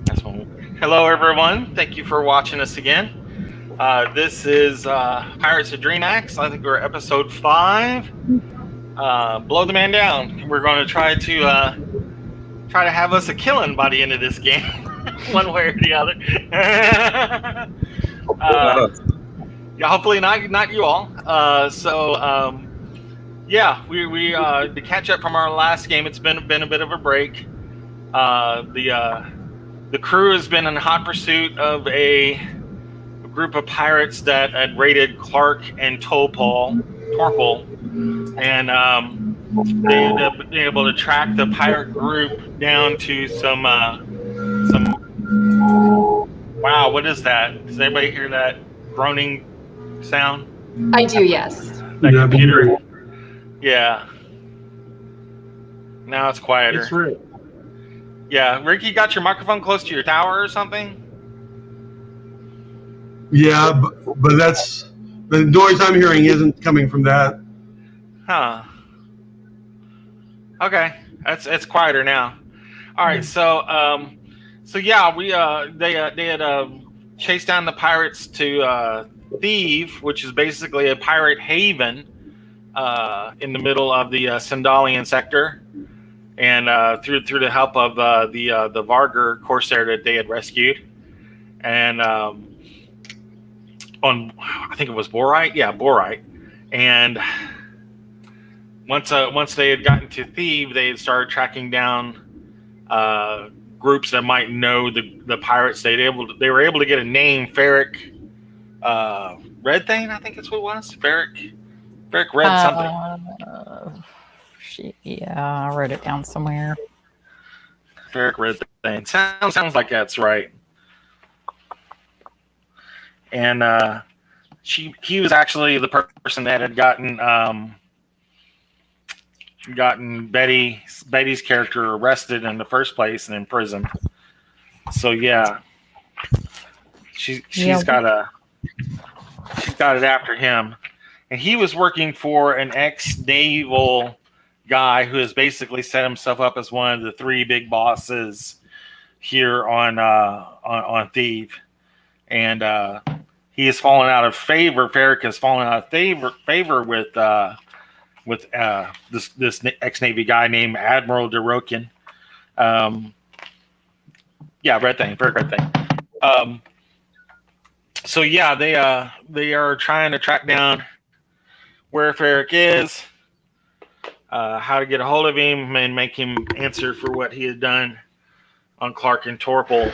That's one. Hello, everyone. Thank you for watching us again. This is Pirates of Drinax. I think we're episode 5. Blow the man down. We're going to try to have us a killing by the end of this game, one way or the other. Yeah, hopefully not you all. Yeah, we to catch up from our last game. It's been a bit of a break. The crew has been in hot pursuit of a group of pirates that had raided Clarke and Torpol, and they've been able to track the pirate group down to some. Wow, what is that? Does anybody hear that groaning sound? I do, yes. That computer. Yeah. Now it's quieter. It's real. Yeah, Ricky, got your microphone close to your tower or something? Yeah, but that's the noise I'm hearing isn't coming from that. Huh. Okay, it's quieter now. All right, so yeah, they had chased down the pirates to Theev, which is basically a pirate haven in the middle of the Sandalian sector, and through the help of the Vargur Corsair that they had rescued, and on I think it was Borite, and once they had gotten to Theev, they had started tracking down groups that might know the pirates. They were able to get a name, Ferric Red Thane, I think that's what it was. Ferric Red something. Yeah, I wrote it down somewhere. Ferric Red Thane. Sounds like that's right. And he was actually the person that had gotten Betty's character arrested in the first place and imprisoned. So yeah, she's got it after him, and he was working for an ex-naval guy who has basically set himself up as one of the 3 big bosses here on Theev, and he has fallen out of favor. Ferric has fallen out of favor with this ex-Navy guy named Admiral Derokin. Red Thane, Ferric Red Thane. So yeah, they are trying to track down where Ferric is, how to get a hold of him and make him answer for what he had done on Clarke and Torpol.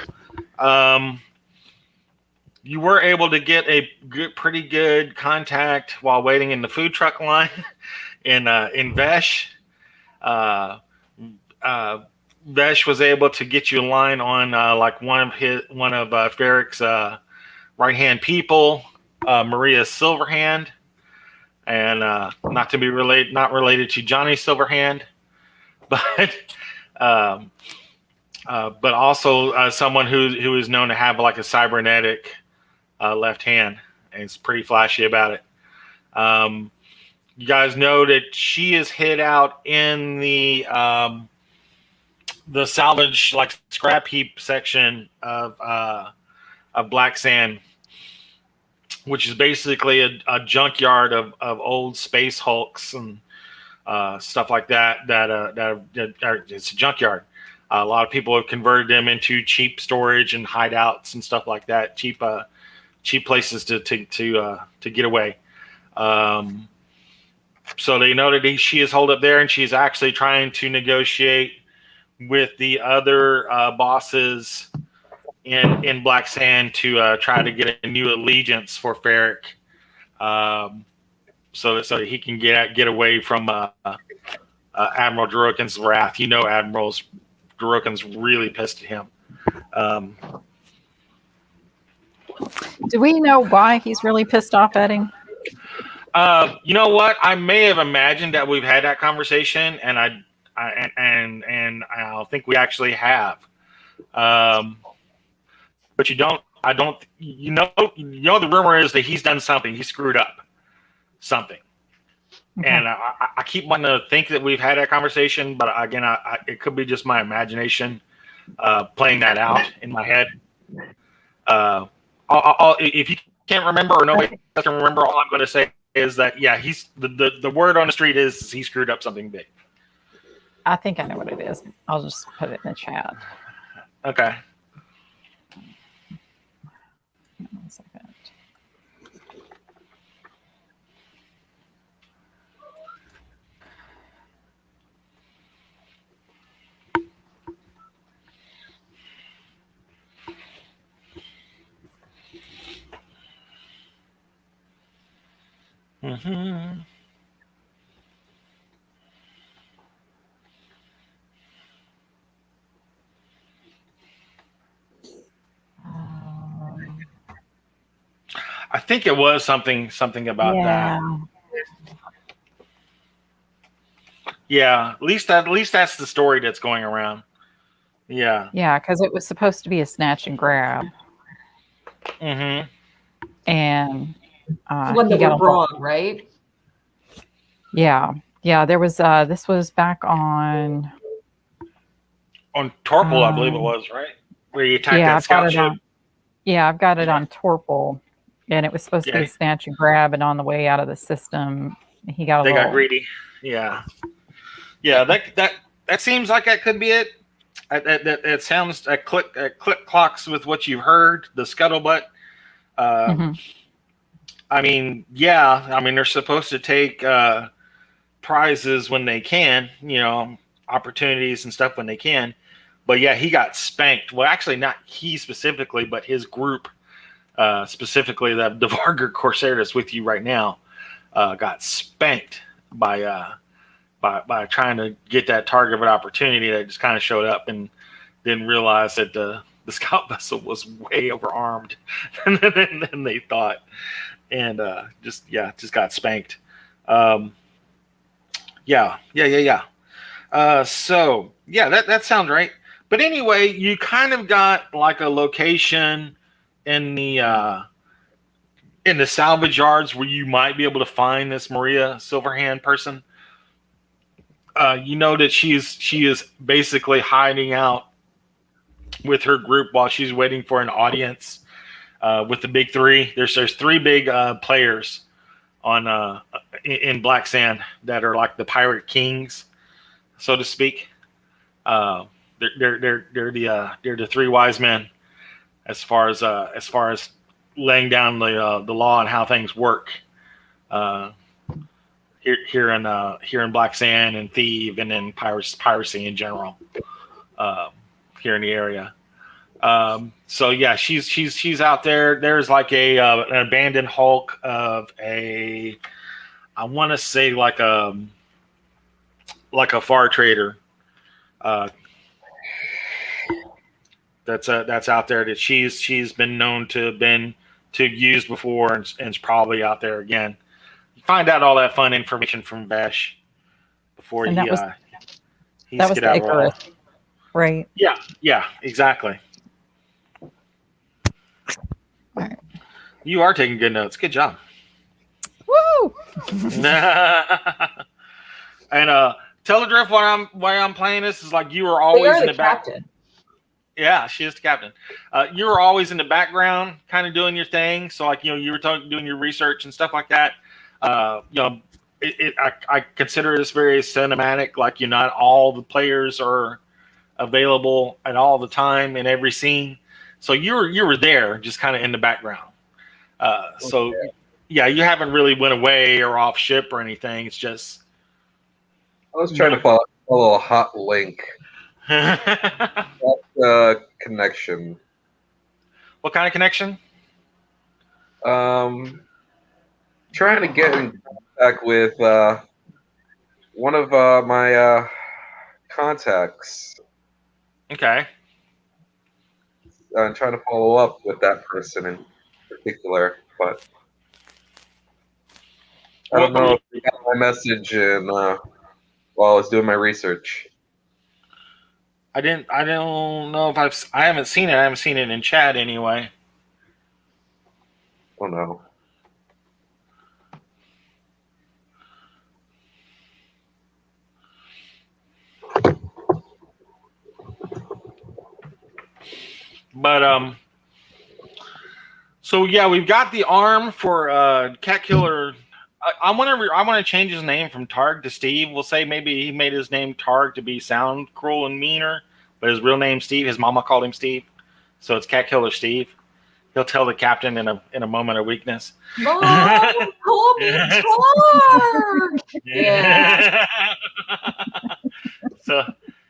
You were able to get a pretty good contact while waiting in the food truck line in Vesh. Vesh was able to get you a line on like one of Ferric's right-hand people, Maria Silverhand, and not related to Johnny Silverhand, but also someone who is known to have like a cybernetic left hand, and it's pretty flashy about it. You guys know that she is hid out in the salvage, like, scrap heap section of Black Sand, which is basically a junkyard of old space hulks and stuff like that. It's a junkyard. A lot of people have converted them into cheap storage and hideouts and stuff like that. Cheap places to get away. So they know that she is holed up there, and she's actually trying to negotiate with the other bosses in Black Sand to try to get a new allegiance for Ferric, so that he can get away from Admiral Derokin's wrath. You know, Admiral Derokin's really pissed at him. Do we know why he's really pissed off at him? You know what? I may have imagined that we've had that conversation, and I think we actually have. But you don't. I don't. You know. The rumor is that he's done something. He screwed up something, and I keep wanting to think that we've had that conversation, but again, it could be just my imagination. playing that out in my head. If you can't remember or nobody can remember, all I'm going to say is that he's the word on the street is he screwed up something big. I think I know what it is. I'll just put it in the chat. Okay. 1 second. Mm-hmm. I think it was something about that. Yeah, at least that's the story that's going around. Yeah. Yeah, because it was supposed to be a snatch and grab. Mm-hmm. And one that went wrong, right? Yeah. There was this was back on Torpol, I believe it was, right? Where you attacked that scout ship. I've got it on Torpol, and it was supposed to be a snatch and grab, and on the way out of the system, they got greedy. Yeah. That seems like that could be it. That sounds click clocks with what you've heard. The scuttlebutt. I mean, they're supposed to take prizes when they can, opportunities and stuff when they can. But he got spanked. Well, actually, not he specifically, but his group, specifically the Vargar Corsair that's with you right now, got spanked by trying to get that target of an opportunity that just kind of showed up and didn't realize that the scout vessel was way overarmed than they thought, and just got spanked. So that sounds right. But anyway, you kind of got like a location in the salvage yards where you might be able to find this Maria Silverhand person. You know that she is basically hiding out with her group while she's waiting for an audience with the big three. There's three big players on in Black Sand that are like the pirate kings, so to speak. They're the three wise men as far as laying down the law and how things work. Here in Black Sand and Theev and then piracy in general here in the area. She's out there. There's like an abandoned hulk of I want to say like a far trader that's out there that she's been known to use before and is probably out there again. Find out all that fun information from Vesh before that was the Icarus, right? Yeah, exactly. Right. You are taking good notes. Good job. Woo! And tell the drift why I'm playing this is like you were always in the back. Captain. Yeah, she is the captain. You were always in the background, kind of doing your thing. So like you were doing your research and stuff like that. I consider this very cinematic. Like not all the players are available at all the time in every scene, so you were there, just kind of in the background. So you haven't really went away or off ship or anything. It's just I was trying to follow a hot link. That's connection. What kind of connection? Trying to get in contact with one of my contacts. Okay. I'm trying to follow up with that person in particular, but I don't know if you got my message while I was doing my research. I don't know if I haven't seen it. I haven't seen it in chat anyway. Oh no. But so yeah, we've got the arm for Cat Killer. I want to change his name from Targ to Steve. We'll say maybe he made his name Targ to be sound cruel and meaner, but his real name Steve. His mama called him Steve, so it's Cat Killer Steve. He'll tell the captain in a moment of weakness. Mom, call me Targ. Yeah. So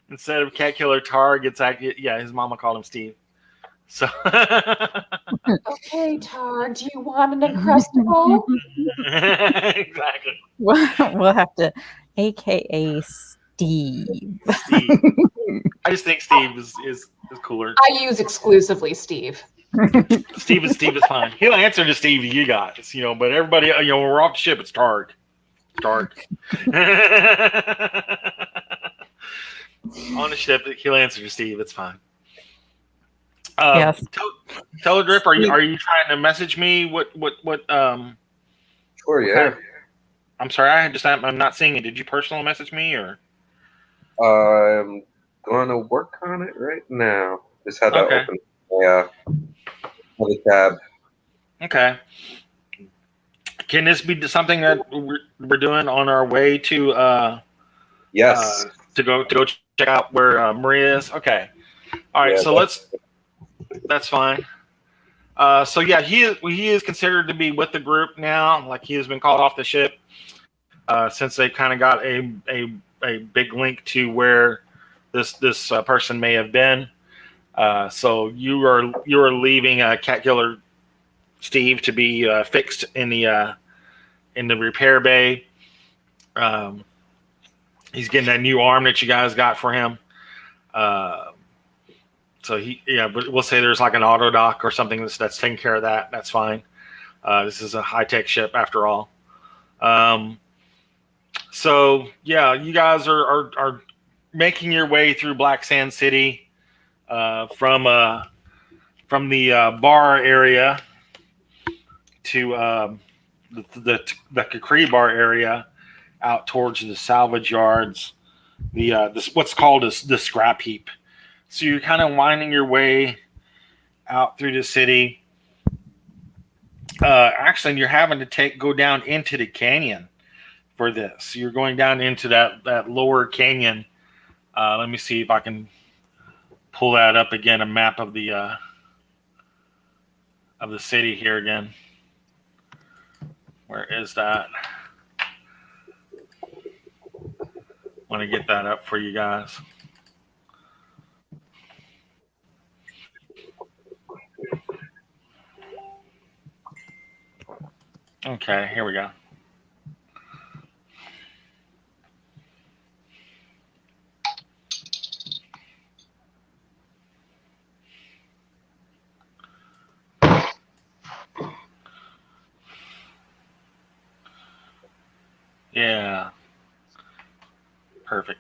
instead of Cat Killer Targ, it's actually his mama called him Steve. So Okay, Targ, do you want an Uncrustable? exactly. We'll have to, AKA Steve. Steve. I just think Steve is cooler. I use exclusively Steve. Steve is fine. He'll answer to Steve, you guys, but everybody, when we're off the ship, it's Targ. Targ. On the ship, he'll answer to Steve. It's fine. Yes. Teledrip, are you trying to message me? What? Sure, yeah. I'm sorry, I'm not seeing it. Did you personal message me or? I'm going to work on it right now. Just had to open the tab. Okay. Can this be something that we're doing on our way to? Yes. To go check out where Maria is. Okay. All right. Yeah, So That's fine. So yeah, he is considered to be with the group now. Like he has been called off the ship since they kind of got a big link to where this person may have been. So you are leaving Cat Killer Steve to be fixed in the repair bay. He's getting that new arm that you guys got for him. So but we'll say there's like an auto dock or something that's taking care of that. That's fine. This is a high-tech ship after all. So yeah, you guys are making your way through Black Sand City from the bar area to the Capri bar area out towards the salvage yards. This what's called the scrap heap. So you're kind of winding your way out through the city. Actually, you're having to go down into the canyon for this. So you're going down into that lower canyon. Let me see if I can pull that up again. A map of the city here again. Where is that? Want to get that up for you guys. Okay, here we go. Yeah. Perfect.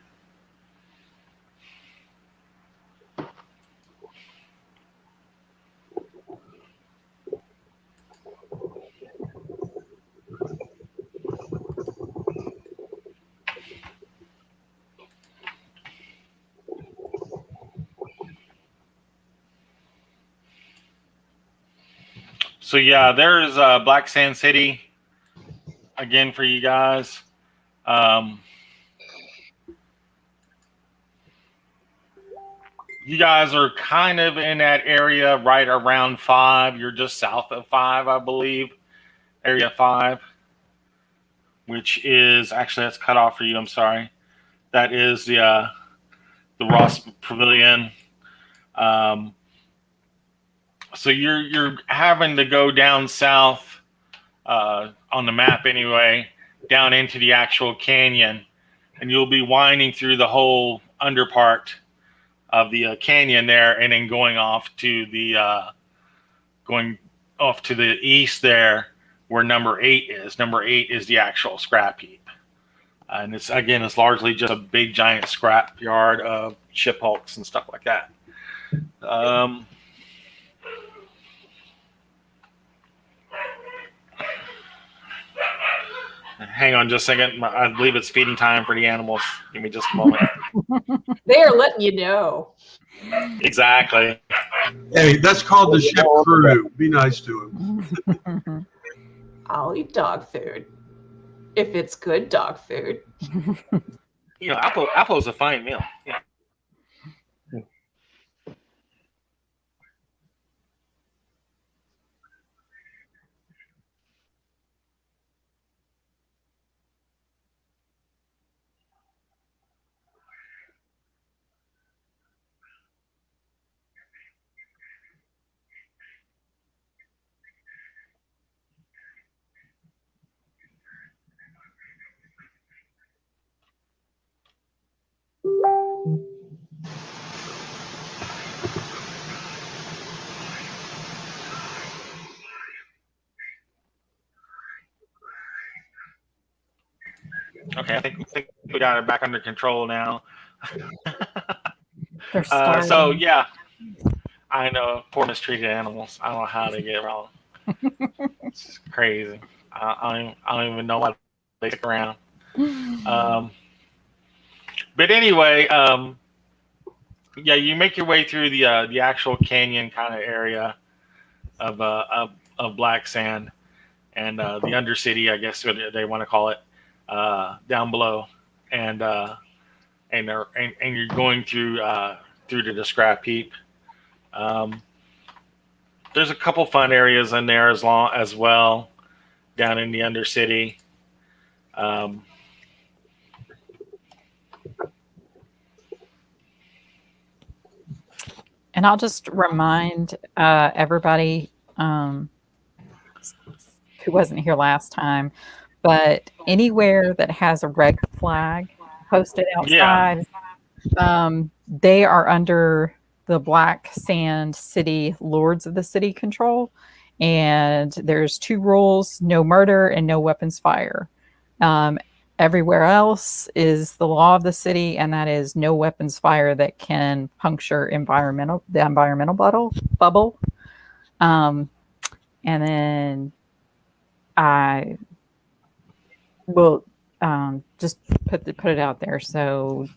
So yeah, there is Black Sand City again for you guys. You guys are kind of in that area right around 5. You're just south of 5, I believe. Area 5, which is actually that's cut off for you. I'm sorry. That is the Ross Pavilion. So you're having to go down south on the map anyway, down into the actual canyon, and you'll be winding through the whole under part of the canyon there, and then going off to the east there, where number 8 is. Number 8 is the actual scrap heap, and it's largely just a big giant scrap yard of ship hulks and stuff like that. Hang on just a second. I believe it's feeding time for the animals. Give me just a moment. They are letting you know. Exactly. Hey, that's called the ship crew. Be nice to him. I'll eat dog food if it's good dog food. Apple's a fine meal. Yeah. Okay, I think we got it back under control now. They're starving. So yeah, I know poor mistreated animals. I don't know how they get wrong. It's crazy. I don't even know why they stick around. But anyway, yeah, you make your way through the actual canyon kind of area of black sand and the undercity, I guess what they want to call it, down below, and you're going through to the scrap heap. There's a couple fun areas in there as well down in the undercity. And I'll just remind everybody who wasn't here last time, but anywhere that has a red flag posted outside, they are under the Black Sand City Lords of the City control. And there's 2 rules: no murder and no weapons fire. Everywhere else is the law of the city, and that is no weapons fire that can puncture the environmental bubble. And then I will just put it out there. So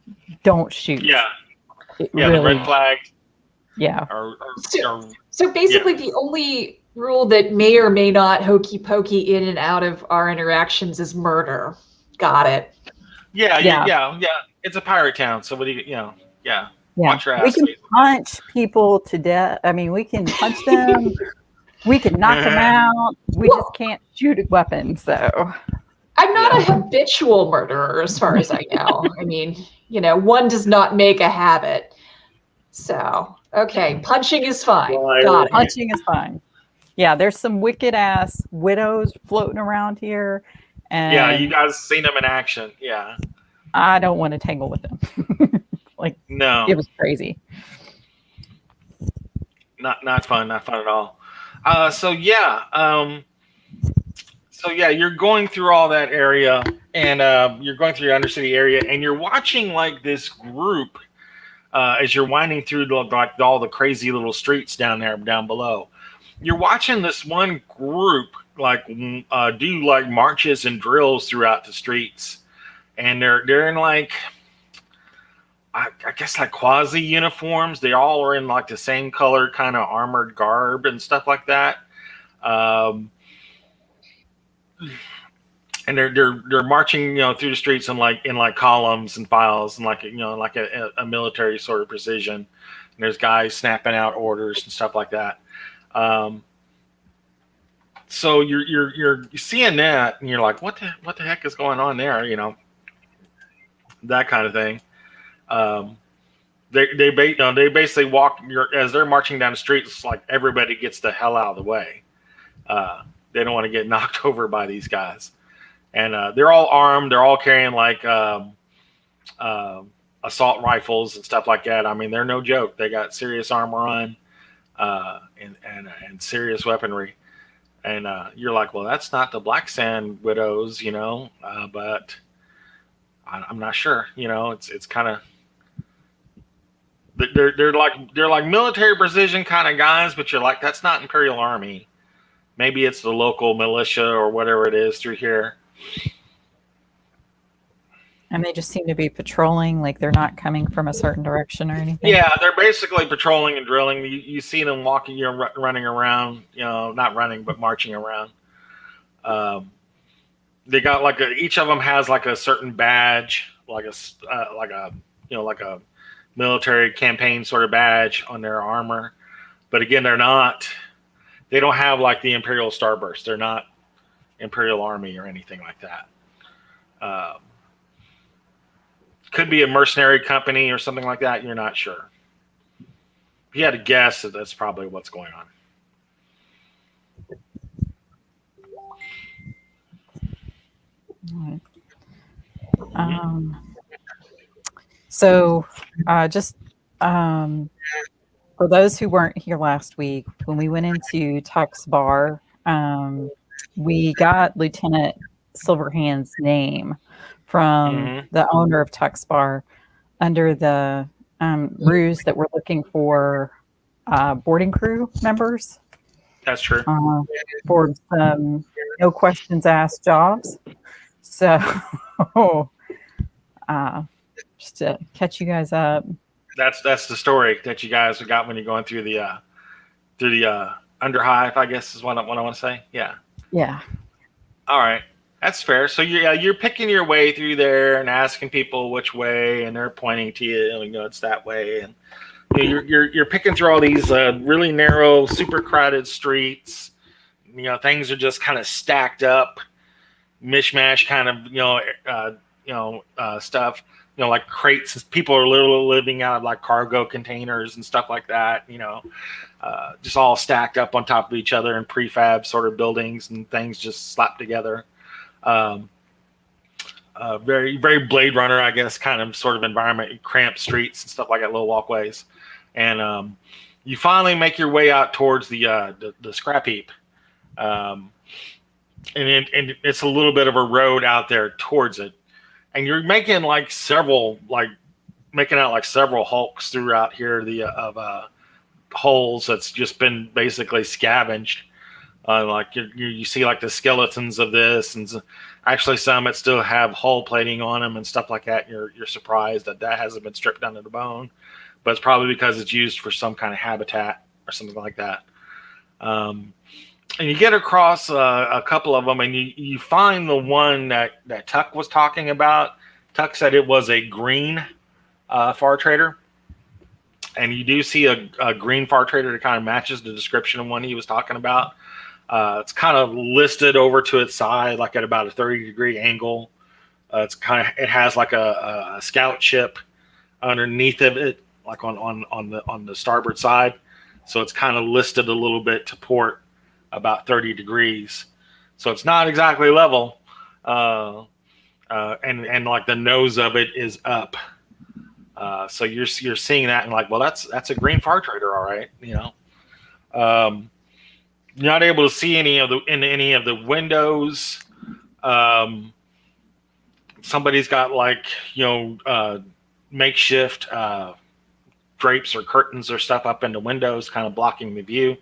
don't shoot. Yeah. Really, the red flags. Yeah. So basically, the only rule that may or may not hokey pokey in and out of our interactions is murder. Got it. Yeah. It's a pirate town, so what do you yeah. Watch your ass. We can punch people to death. I mean, we can punch them. We can knock them out. We just can't shoot weapons, though. I'm not a habitual murderer, as far as I know. I mean, one does not make a habit. So, okay, punching is fine. Got it. Punching is fine. Yeah, there's some wicked ass widows floating around here. And yeah, you guys seen them in action. Yeah. I don't want to tangle with them. No. It was crazy. Not fun at all. So you're going through all that area, and you're going through the undercity area, and you're watching like this group as you're winding through like all the crazy little streets down below. You're watching this one group do like marches and drills throughout the streets, and they're in like I guess like quasi uniforms. They all are in like the same color kind of armored garb and stuff like that. And they're marching through the streets in like columns and files and like a military sort of precision. And there's guys snapping out orders and stuff like that. So you're seeing that and you're like, what the heck is going on there? That kind of thing. They basically walk as they're marching down the street. It's like everybody gets the hell out of the way. They don't want to get knocked over by these guys, and they're all armed. They're all carrying like assault rifles and stuff like that. I mean, they're no joke. They got serious armor on, and serious weaponry. And you're like, well, that's not the Black Sand Widows, but I'm not sure. It's kind of they're like military precision kind of guys, but you're like, that's not Imperial Army. Maybe it's the local militia or whatever it is through here. And they just seem to be patrolling, like they're not coming from a certain direction or anything. Yeah, they're basically patrolling and drilling. You see them walking, running around. Not running, but marching around. They got each of them has like a certain badge, like a military campaign sort of badge on their armor. But again, they don't have like the Imperial Starburst. They're not Imperial Army or anything like that. Could be a mercenary company or something like that. You're not sure. If you had to guess, that's probably what's going on. So just for those who weren't here last week, when we went into Tuck's bar, we got Lieutenant Silverhand's name from the owner of Tuck's bar under the ruse that we're looking for boarding crew members. That's true. For some no questions asked jobs. So just to catch you guys up. That's the story that you guys got when you're going through the underhive, I guess is what I want to say. Yeah. Yeah. All right. That's fair. So you're picking your way through there and asking people which way, and they're pointing to you. It's that way, and you're picking through all these really narrow, super crowded streets. Things are just kind of stacked up, mishmash kind of stuff. Like crates. People are literally living out of like cargo containers and stuff like that. Just all stacked up on top of each other in prefab sort of buildings and things just slapped together. Very, very Blade Runner, I guess, kind of sort of environment, cramped streets and stuff like that, little walkways. And you finally make your way out towards the scrap heap. And it's a little bit of a road out there towards it. And you're making several hulks throughout here of holes that's just been basically scavenged. You see like the skeletons of this, and actually some that still have hull plating on them and stuff like that. You're surprised that hasn't been stripped down to the bone, but it's probably because it's used for some kind of habitat or something like that. And you get across a couple of them, and you find the one that Tuck was talking about. Tuck said it was a green far trader. And you do see a green far trader that kind of matches the description of one he was talking about. It's kind of listed over to its side, like at about a 30-degree angle. It has like a scout ship underneath of it, like on the starboard side. So it's kind of listed a little bit to port about 30 degrees. So it's not exactly level. And like the nose of it is up. So you're seeing that and like, well, that's a green far trader, all right. You're not able to see any of the windows. Somebody's got makeshift drapes or curtains or stuff up in the windows, kind of blocking the view.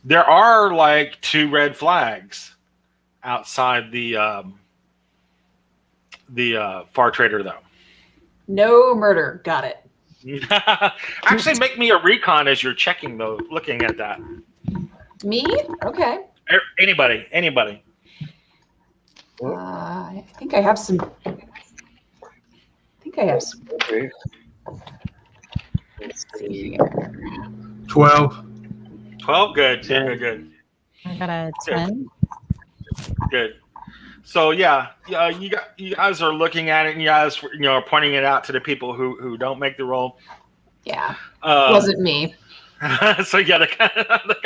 There are 2 red flags outside the far trader, though. No murder. Got it. Actually, make me a recon as you're checking, though, looking at that. Me? Okay. Anybody. I think I have some. Okay. Let's see here. 12. 12? Good. I got a 10. Good. So you guys are looking at it, and you guys are pointing it out to the people who don't make the roll. Yeah, wasn't me. So they kind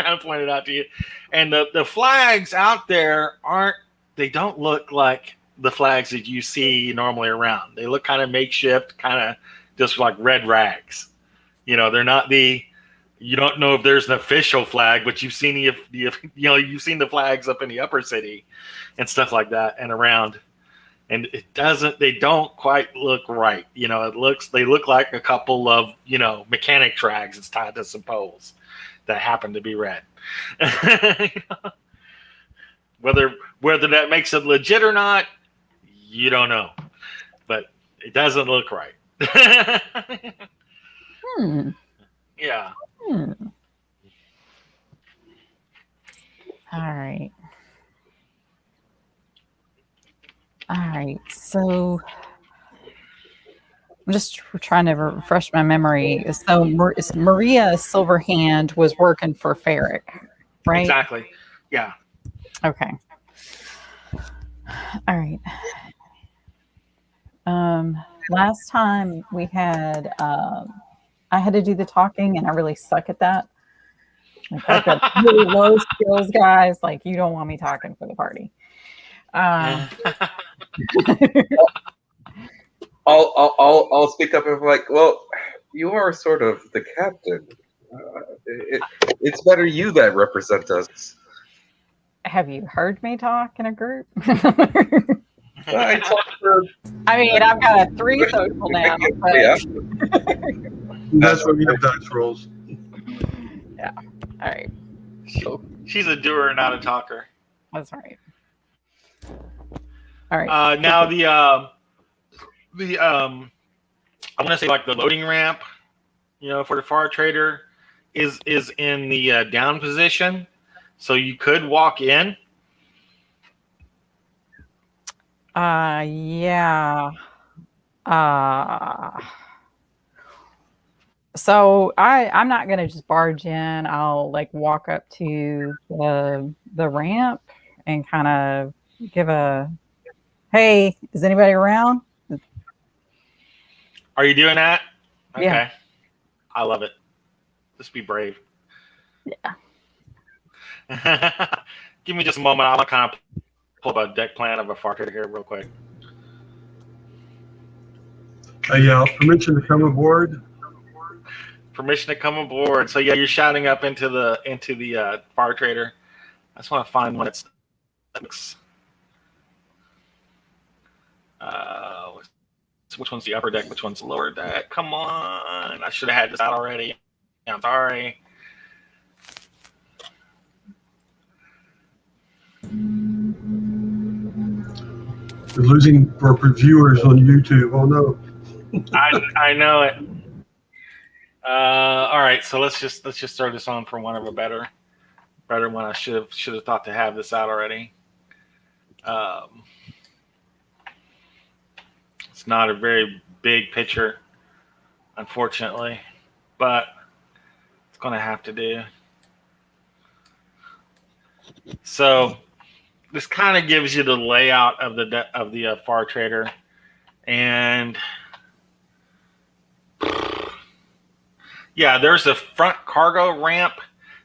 of pointed out to you, and the flags out there don't look like the flags that you see normally around. They look kind of makeshift, kind of just like red rags. They're not you don't know if there's an official flag, but you've seen you've seen the flags up in the upper city and stuff like that and around, and they don't quite look right. They look like a couple of mechanic drags that's tied to some poles that happen to be red. Whether that makes it legit or not, You don't know, but it doesn't look right. Yeah. All right. All right. So I'm just trying to refresh my memory. So Maria Silverhand was working for Ferric, right? Exactly. Yeah. Okay. All right. Last time we had, I had to do the talking, and I really suck at that. Like, I've got really low skills, guys. Like, you don't want me talking for the party. I'll speak up and be like, well, you are sort of the captain. It's better you that represent us. Have you heard me talk in a group? I talk for. I mean, I've got a 3 social now. But... Yeah. That's what we have dice rolls. Yeah. All right. She's a doer, not a talker. That's right. All right. Now I'm gonna say like the loading ramp, for the far trader is in the down position, so you could walk in. Yeah. So I'm not gonna just barge in. I'll like walk up to the ramp and kind of give a, hey, is anybody around? Are you doing that? Okay. Yeah. I love it. Just be brave. Yeah. Give me just a moment. I'll kind of pull up a deck plan of a far trader here real quick. Yeah, permission to come aboard. Permission to come aboard. So yeah, you're shouting up into the far trader. I just want to find one that's which one's the upper deck, which one's the lower deck. Come on, I should have had this out already. I'm sorry. We're losing our viewers on YouTube. Oh no. I know it. All right, so let's just throw this on for one of a better one. I should have thought to have this out already. It's not a very big picture, unfortunately, but it's going to have to do. So this kind of gives you the layout of the far trader, and yeah, there's a front cargo ramp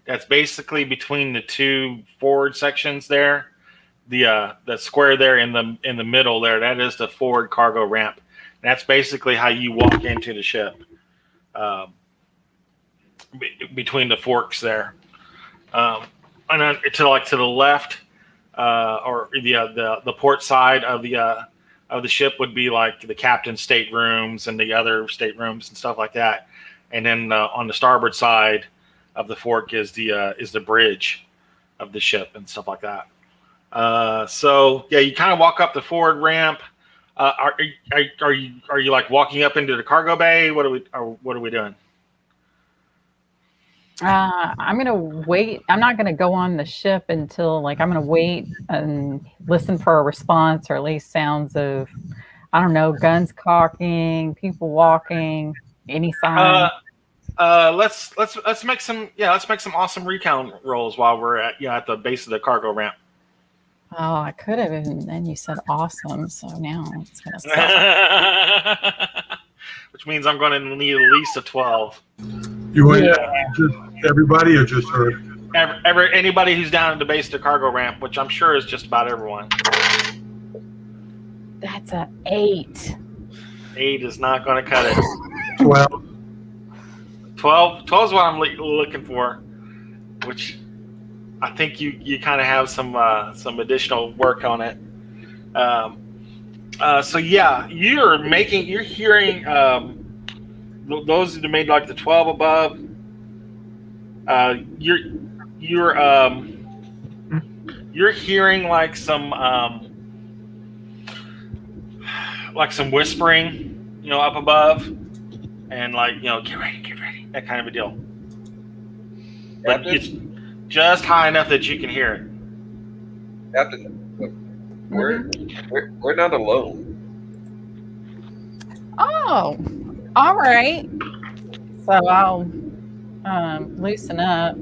that's basically between the two forward sections there. The square there in the middle there, that is the forward cargo ramp. That's basically how you walk into the ship, between the forks there. And then to the left, or the port side of the ship would be like the captain's staterooms and the other staterooms and stuff like that. And then on the starboard side of the fork is the bridge of the ship and stuff like that. So yeah, you kind of walk up the forward ramp. Are you like walking up into the cargo bay? What are we doing? I'm gonna wait. I'm not gonna go on the ship until I'm gonna wait and listen for a response, or at least sounds of, I don't know, guns cocking, people walking, any sign. Let's make some awesome recon rolls while we're at the base of the cargo ramp. Oh, I could have, and then you said awesome, so now it's gonna suck. Which means I'm going to need at least a 12. You want just everybody or just her? Anybody who's down at the base of the cargo ramp, which I'm sure is just about everyone. That's a 8. 8 is not going to cut it. 12. 12 is what I'm looking for, which I think you kind of have some additional work on it. So yeah, you're hearing those that made like the 12 above. You're hearing like some like some whispering, up above, and like get ready, that kind of a deal. But Captain? it's just high enough that you can hear it. Captain, we're not alone. Oh, all right. So I'll loosen up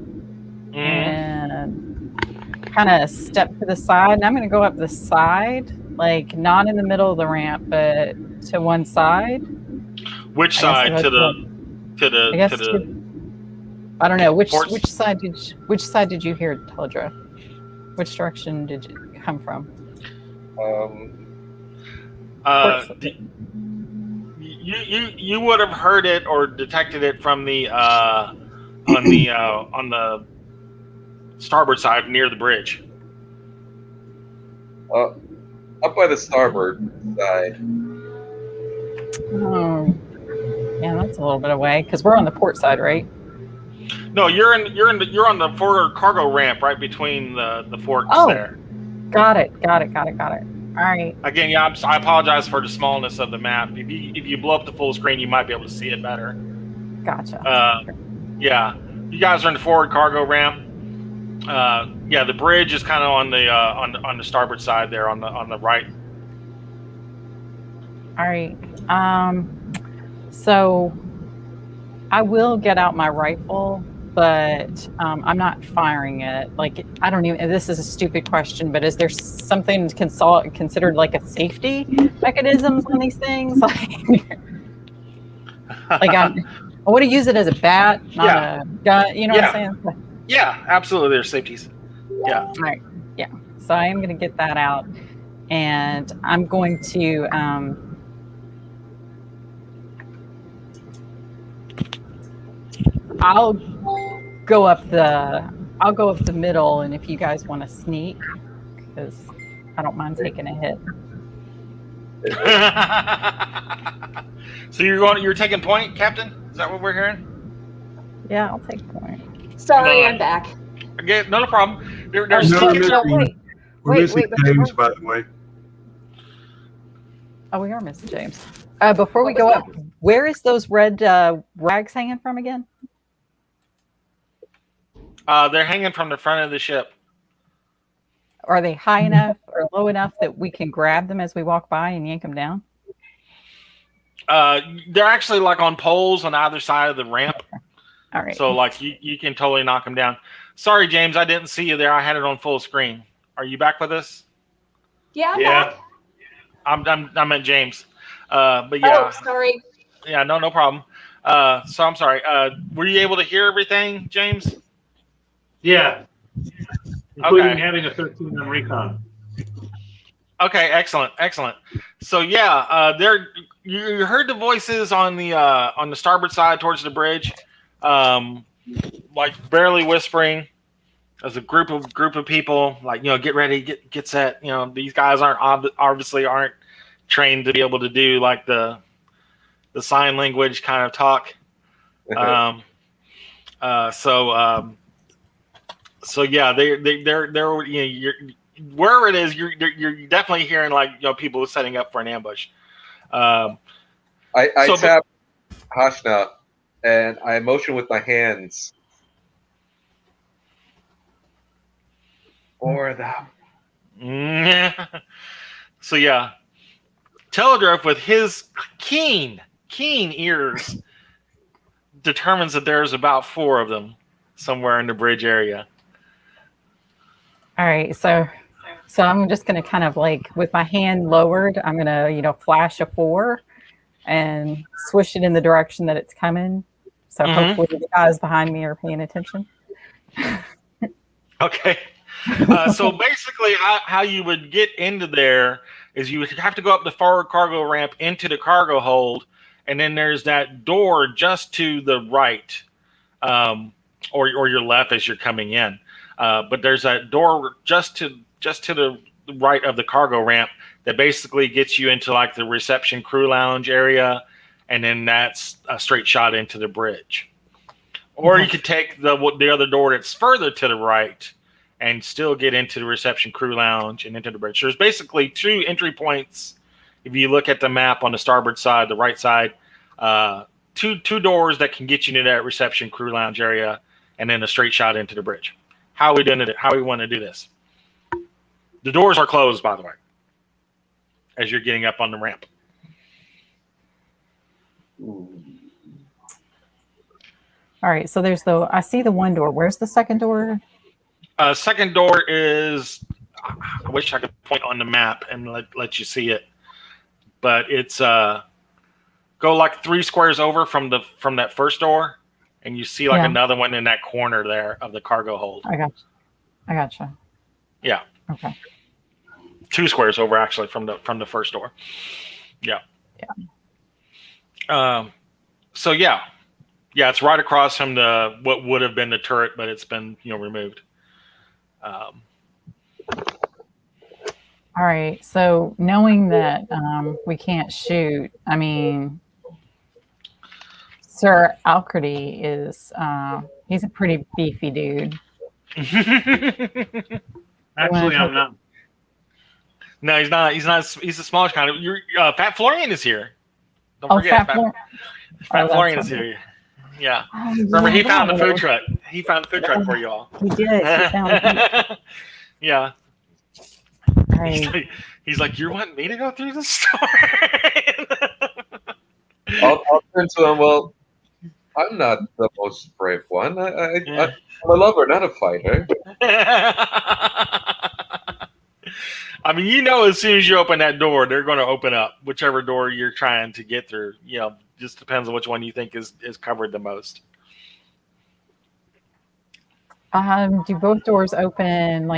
and kind of step to the side. And I'm going to go up the side, like not in the middle of the ramp, but to one side. Which side? To the I don't know which ports? which side did you hear Teledrift? Which direction did you come from? You would have heard it or detected it from the on the starboard side near the bridge. Up by the starboard side. Oh, yeah, that's a little bit away because we're on the port side, right? No, you're on the forward cargo ramp right between the forks there. Got it. All right. Again, yeah, I apologize for the smallness of the map. If you blow up the full screen, you might be able to see it better. Gotcha. Yeah, you guys are in the forward cargo ramp. Yeah, the bridge is kind of on the starboard side there, on the right. All right. So I will get out my rifle, but I'm not firing it. Like, I don't even, this is a stupid question, but is there something considered like a safety mechanism on these things? Like I want to use it as a bat, not a gun. You know what I'm saying? Yeah, absolutely. There's safeties. Yeah. All right. Yeah. So I am going to get that out, and I'm going to I'll go up the middle, and if you guys want to sneak, because I don't mind taking a hit. So you're taking point, Captain? Is that what we're hearing? Yeah, I'll take point. Sorry, I'm back. Okay, no problem. We're missing James, by the way. Oh, we are missing James. Before we go up, where is those red rags hanging from again? They're hanging from the front of the ship. Are they high enough or low enough that we can grab them as we walk by and yank them down? They're actually like on poles on either side of the ramp. Okay. All right. So like you can totally knock them down. Sorry, James, I didn't see you there. I had it on full screen. Are you back with us? Yeah, I'm back. I meant James. But yeah. Oh, sorry. Yeah, no problem. So I'm sorry. Were you able to hear everything, James? Yeah. Including having a 13 on recon. Okay, excellent. So yeah, you heard the voices on the starboard side towards the bridge, like barely whispering. There's a group of people, like get ready, get set. These guys obviously aren't trained to be able to do like the sign language kind of talk. So yeah, they're you're wherever it is, you're definitely hearing like people setting up for an ambush. I tap Hashna and I motion with my hands for them. So yeah, Teledrift with his keen ears determines that there's about 4 of them somewhere in the bridge area. All right, so I'm just going to kind of like with my hand lowered, I'm going to flash a 4 and swish it in the direction that it's coming. So hopefully the guys behind me are paying attention. Okay. So basically, how you would get into there is you would have to go up the forward cargo ramp into the cargo hold, and then there's that door just to the right, or your left as you're coming in. But there's that door just to the right of the cargo ramp that basically gets you into like the reception crew lounge area, and then that's a straight shot into the bridge. Or you could take the other door that's further to the right and still get into the reception crew lounge and into the bridge. There's basically 2 entry points if you look at the map on the starboard side, the right side, two doors that can get you into that reception crew lounge area, and then a straight shot into the bridge. How are we doing it? How we want to do this? The doors are closed, by the way, as you're getting up on the ramp. All right, so I see the one door. Where's the second door? Second door is, I wish I could point on the map and let you see it, but it's go like 3 squares over from that first door, and you see like another one in that corner there of the cargo hold. I gotcha. Yeah. Okay. 2 squares over actually from the first door. Yeah. So yeah, it's right across from what would have been the turret, but it's been removed. All right. So knowing that we can't shoot, I mean, Sir Alcredy is he's a pretty beefy dude. Actually, I'm not. No, he's not. He's a smallish kind of. Fat Florian is here. Don't forget. Fat Florian is here. Yeah. Remember, he found the food truck. He found the food truck for you all. He did. He found it. Yeah. Right. He's like, you're wanting me to go through the store? I'll turn to him. Well, I'm not the most brave one. I'm a lover, not a fighter. I mean, as soon as you open that door, they're going to open up whichever door you're trying to get through. Just depends on which one you think is covered the most. Do both doors open and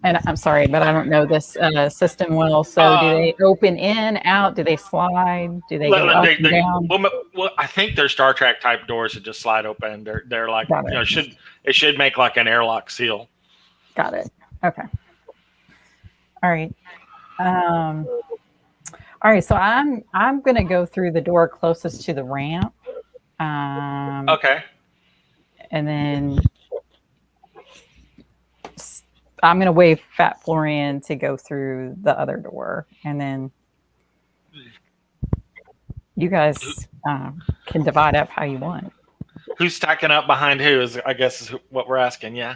I'm sorry, but I don't know this system well. So do they open in, out? Do they slide? Do they go up and down? Well, I think they're Star Trek type doors that just slide open. They're like, it should make like an airlock seal. Got it. Okay. All right. All right. So I'm going to go through the door closest to the ramp. Okay. And then I'm going to wave Fat Florian to go through the other door. And then you guys can divide up how you want. Who's stacking up behind who is what we're asking. Yeah.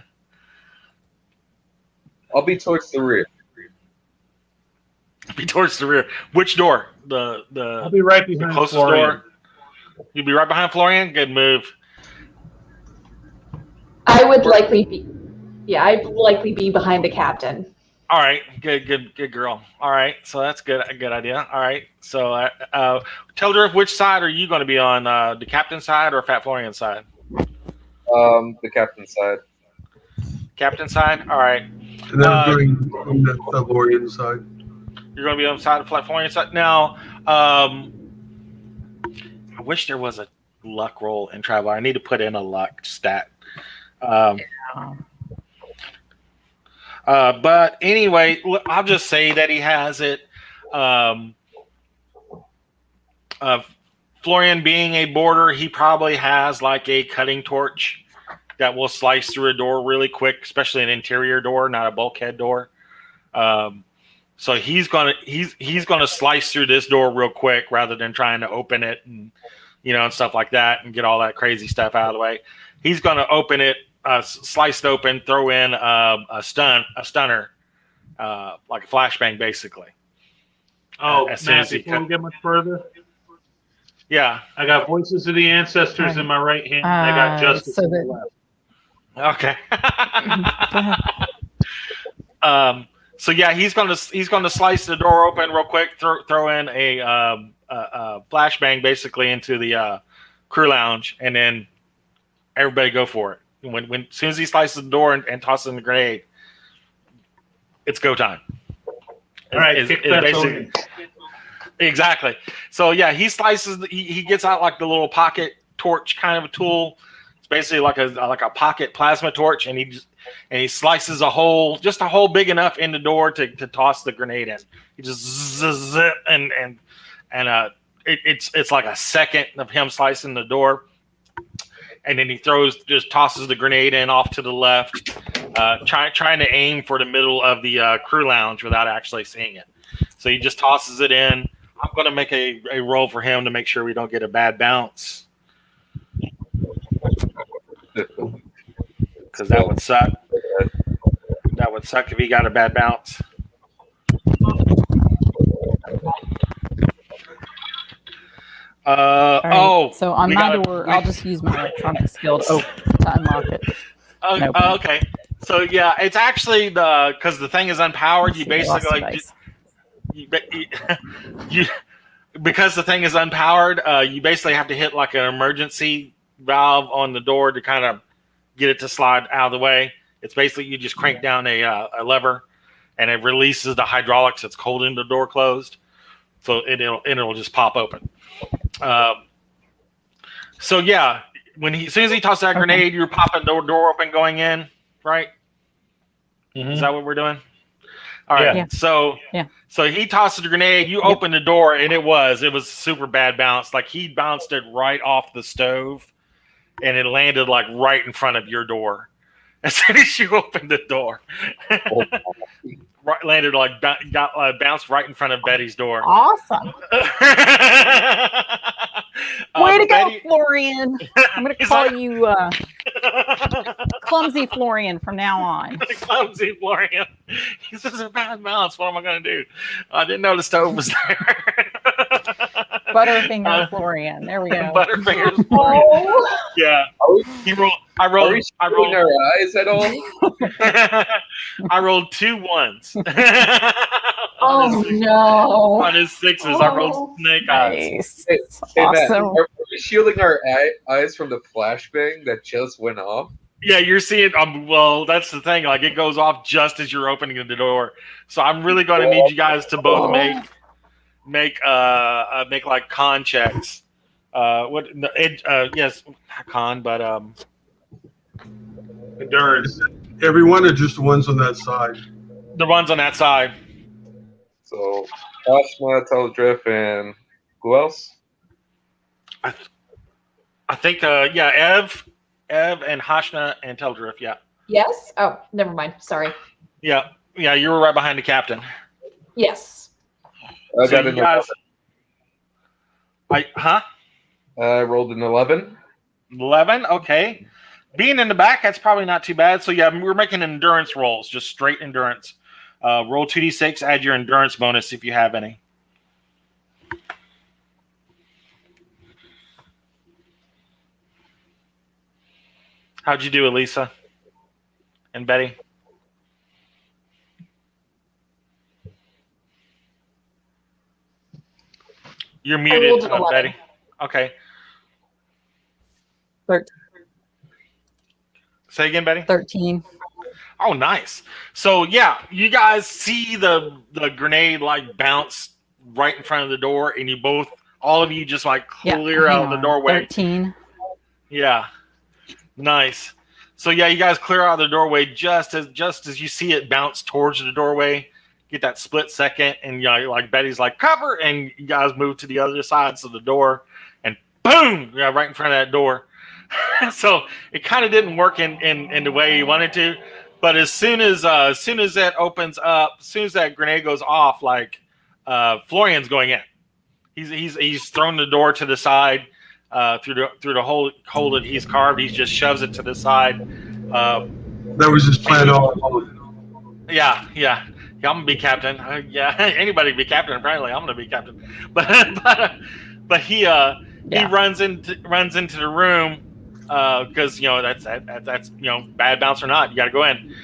I'll be towards the rear. Be towards the rear. Which door? I'll be right behind the closest Florian. door. You'll be right behind Florian. Good move. I would likely be behind the captain. All right, good girl. All right, so that's good. A good idea. All right, so tell her which side are you going to be on? The captain's side or Fat Florian's side? The captain's side. Captain's side. All right. And then I'm going on the Fat Florian side. You're going to be on the side of Fat Florian's side. Now, I wish there was a luck roll in travel. I need to put in a luck stat. But anyway, I'll just say that he has it. Florian being a boarder, he probably has like a cutting torch that will slice through a door really quick, especially an interior door, not a bulkhead door. So he's gonna slice through this door real quick rather than trying to open it and and stuff like that and get all that crazy stuff out of the way. He's gonna open it. Slice it open, throw in a stunner, like a flashbang, basically. Oh, as soon Matt, as he before we get much further, yeah, I got Voices of the Ancestors in my right hand. I got Justice in the left. Okay. So yeah, he's gonna slice the door open real quick, throw in a flashbang basically into the crew lounge, and then everybody go for it. When as soon as he slices the door and tosses in the grenade, it's go time. All right, kick that basically. Exactly. So yeah, he slices. He gets out like the little pocket torch kind of a tool. It's basically like a pocket plasma torch, and he slices a hole big enough in the door to toss the grenade in. He just zip and it's like a second of him slicing the door. And then he just tosses the grenade in off to the left, trying to aim for the middle of the crew lounge without actually seeing it. So he just tosses it in, going to make a roll for him to make sure we don't get a bad bounce. Because that would suck. That would suck if he got a bad bounce. Right. So on my door, I'll just use my electronic skill to unlock it. Okay. So yeah, it's actually because the thing is unpowered. You basically because the thing is unpowered. You basically have to hit like an emergency valve on the door to kind of get it to slide out of the way. It's basically you just crank down a lever, and it releases the hydraulics that's holding the door closed. So it'll just pop open. So yeah, as soon as he tosses that grenade, you're popping the door open going in, right? Mm-hmm. Is that what we're doing? All right. Yeah. So he tosses the grenade, you open the door, and it was super bad bounce. Like he bounced it right off the stove, and it landed like right in front of your door. As soon as you opened the door. Landed like bounced right in front of Betty's door. Awesome. Way to go, Florian. I'm going to call you Clumsy Florian from now on. Clumsy Florian. He says a bad bounce. What am I going to do? I didn't know the stove was there. Butterfinger Florian. There we go. Butterfinger Florian. Oh. Yeah. I rolled our eyes at all? I rolled 2 1s. Oh no! On his 6s, I rolled snake eyes. Hey, awesome. Matt, are we shielding our eyes from the flashbang that just went off? Yeah, you're seeing. Well, that's the thing. Like it goes off just as you're opening the door. So I'm really going to need you guys to both make like con checks. Yes, not con, but endurance. Everyone, or just the ones on that side? The ones on that side. So, Ashma, Teldrift, and who else? I think, Ev and Hashna and Teldrift, yeah. Yes? Oh, never mind. Sorry. Yeah, you were right behind the captain. Yes. I got an 11. I rolled an 11. 11, okay. Being in the back, that's probably not too bad. So, yeah, we're making endurance rolls, just straight endurance. Roll 2d6, add your endurance bonus if you have any. How'd you do, Elisa and Betty? You're muted, Betty. Okay. 13. Say again, Betty? 13. Oh, nice. So, yeah, you guys see the grenade, like, bounce right in front of the door, and all of you just, like, clear out of the doorway. 13. Yeah. Nice. So, yeah, you guys clear out of the doorway just as you see it bounce towards the doorway. Get that split second, and like Betty's like, cover, and you guys move to the other sides of the door, and boom, right in front of that door. So it kind of didn't work in the way you wanted to, but as soon as that opens up, as soon as that grenade goes off, like Florian's going in. He's thrown the door to the side through the hole that he's carved. He just shoves it to the side. That was his plan all along. Yeah. I'm gonna be captain. Anybody can be captain. Apparently, I'm gonna be captain. But he runs into the room because that's bad bounce or not, you got to go in.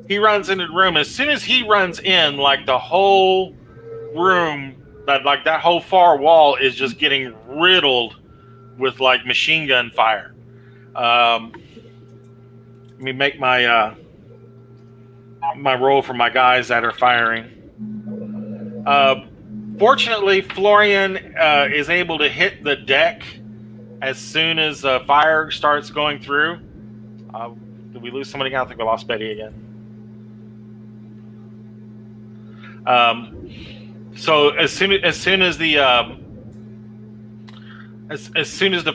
He runs into the room. As soon as he runs in, like the whole room, that whole far wall is just getting riddled with like machine gun fire. Let me make my roll for my guys that are firing. Fortunately, Florian is able to hit the deck as soon as the fire starts going through. Did we lose somebody? I think we lost Betty again. So as soon as the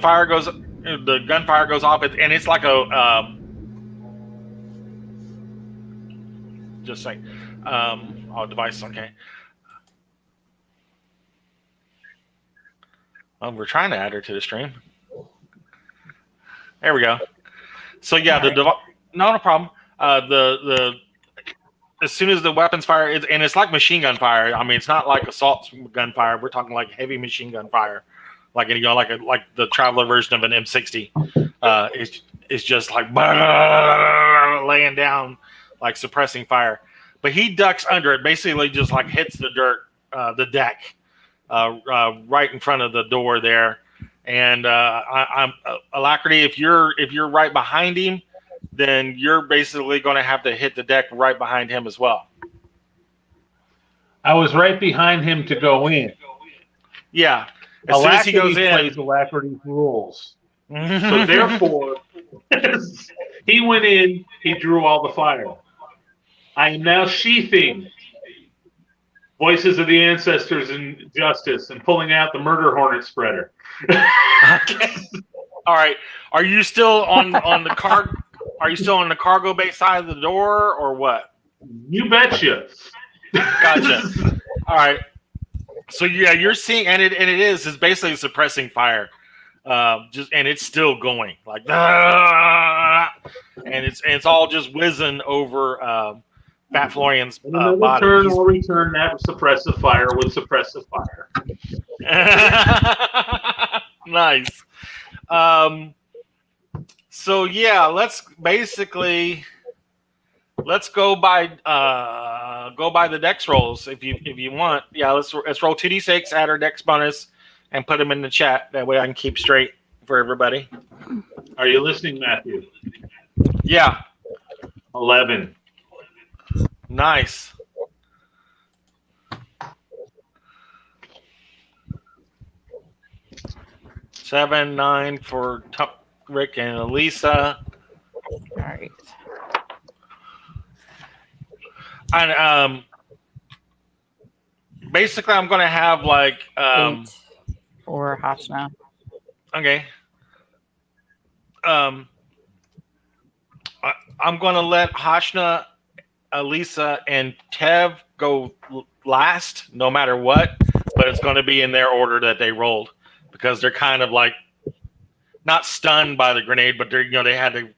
fire goes, the gunfire goes off, and it's like a just saying. Device, okay. Well, we're trying to add her to the stream. There we go. So yeah, no problem. The as soon as the weapons fire, and it's like machine gun fire. I mean, it's not like assault gun fire. We're talking like heavy machine gun fire, like like the Traveler version of an M60. It's just like laying down, like suppressing fire. But he ducks under it, basically just like hits the dirt, the deck, right in front of the door there. And I'm Alacrity. If you're right behind him, then you're basically going to have to hit the deck right behind him as well. I was right behind him to go in. Yeah. As soon as he goes in, plays Alacrity's rules. So therefore, he went in, he drew all the fire. I am now sheathing Voices of the Ancestors in Justice and pulling out the Murder Hornet spreader. Okay. All right. Are you still on the car? Are you still on the cargo bay side of the door, or what? You betcha. Gotcha. All right. So yeah, you're seeing, and it is basically suppressing fire, and it's still going like, and it's all just whizzing over Fat Florian's body. I'll return that suppressive fire with suppressive fire. Nice. So yeah, let's go by the dex rolls if you want. Yeah, let's roll 2d6, add our dex bonus, and put them in the chat. That way I can keep straight for everybody. Are you listening, Matthew? Yeah. 11. Nice. 7, 9 for Rick and Elisa. All right. And basically, I'm going to have like 8 for Hashna. Okay. I'm going to let Hashna, Elisa, and Theev go last, no matter what. But it's going to be in their order that they rolled, because they're kind of like not stunned by the grenade, but they had to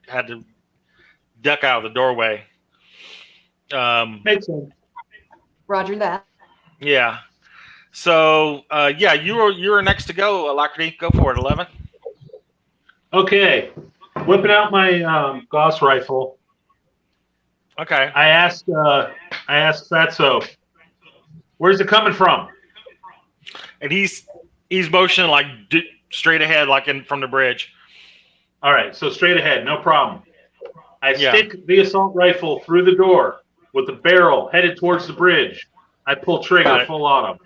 duck out of the doorway. Makes sense. Roger that. Yeah. So yeah, you were next to go, Alacrity. Go for it, 11. Okay. Whipping out my Gauss rifle. Okay. I asked Fatso, where's it coming from? And he's motioning like straight ahead, like from the bridge. All right, so straight ahead, no problem. I stick the assault rifle through the door with the barrel headed towards the bridge. I pull trigger, full auto.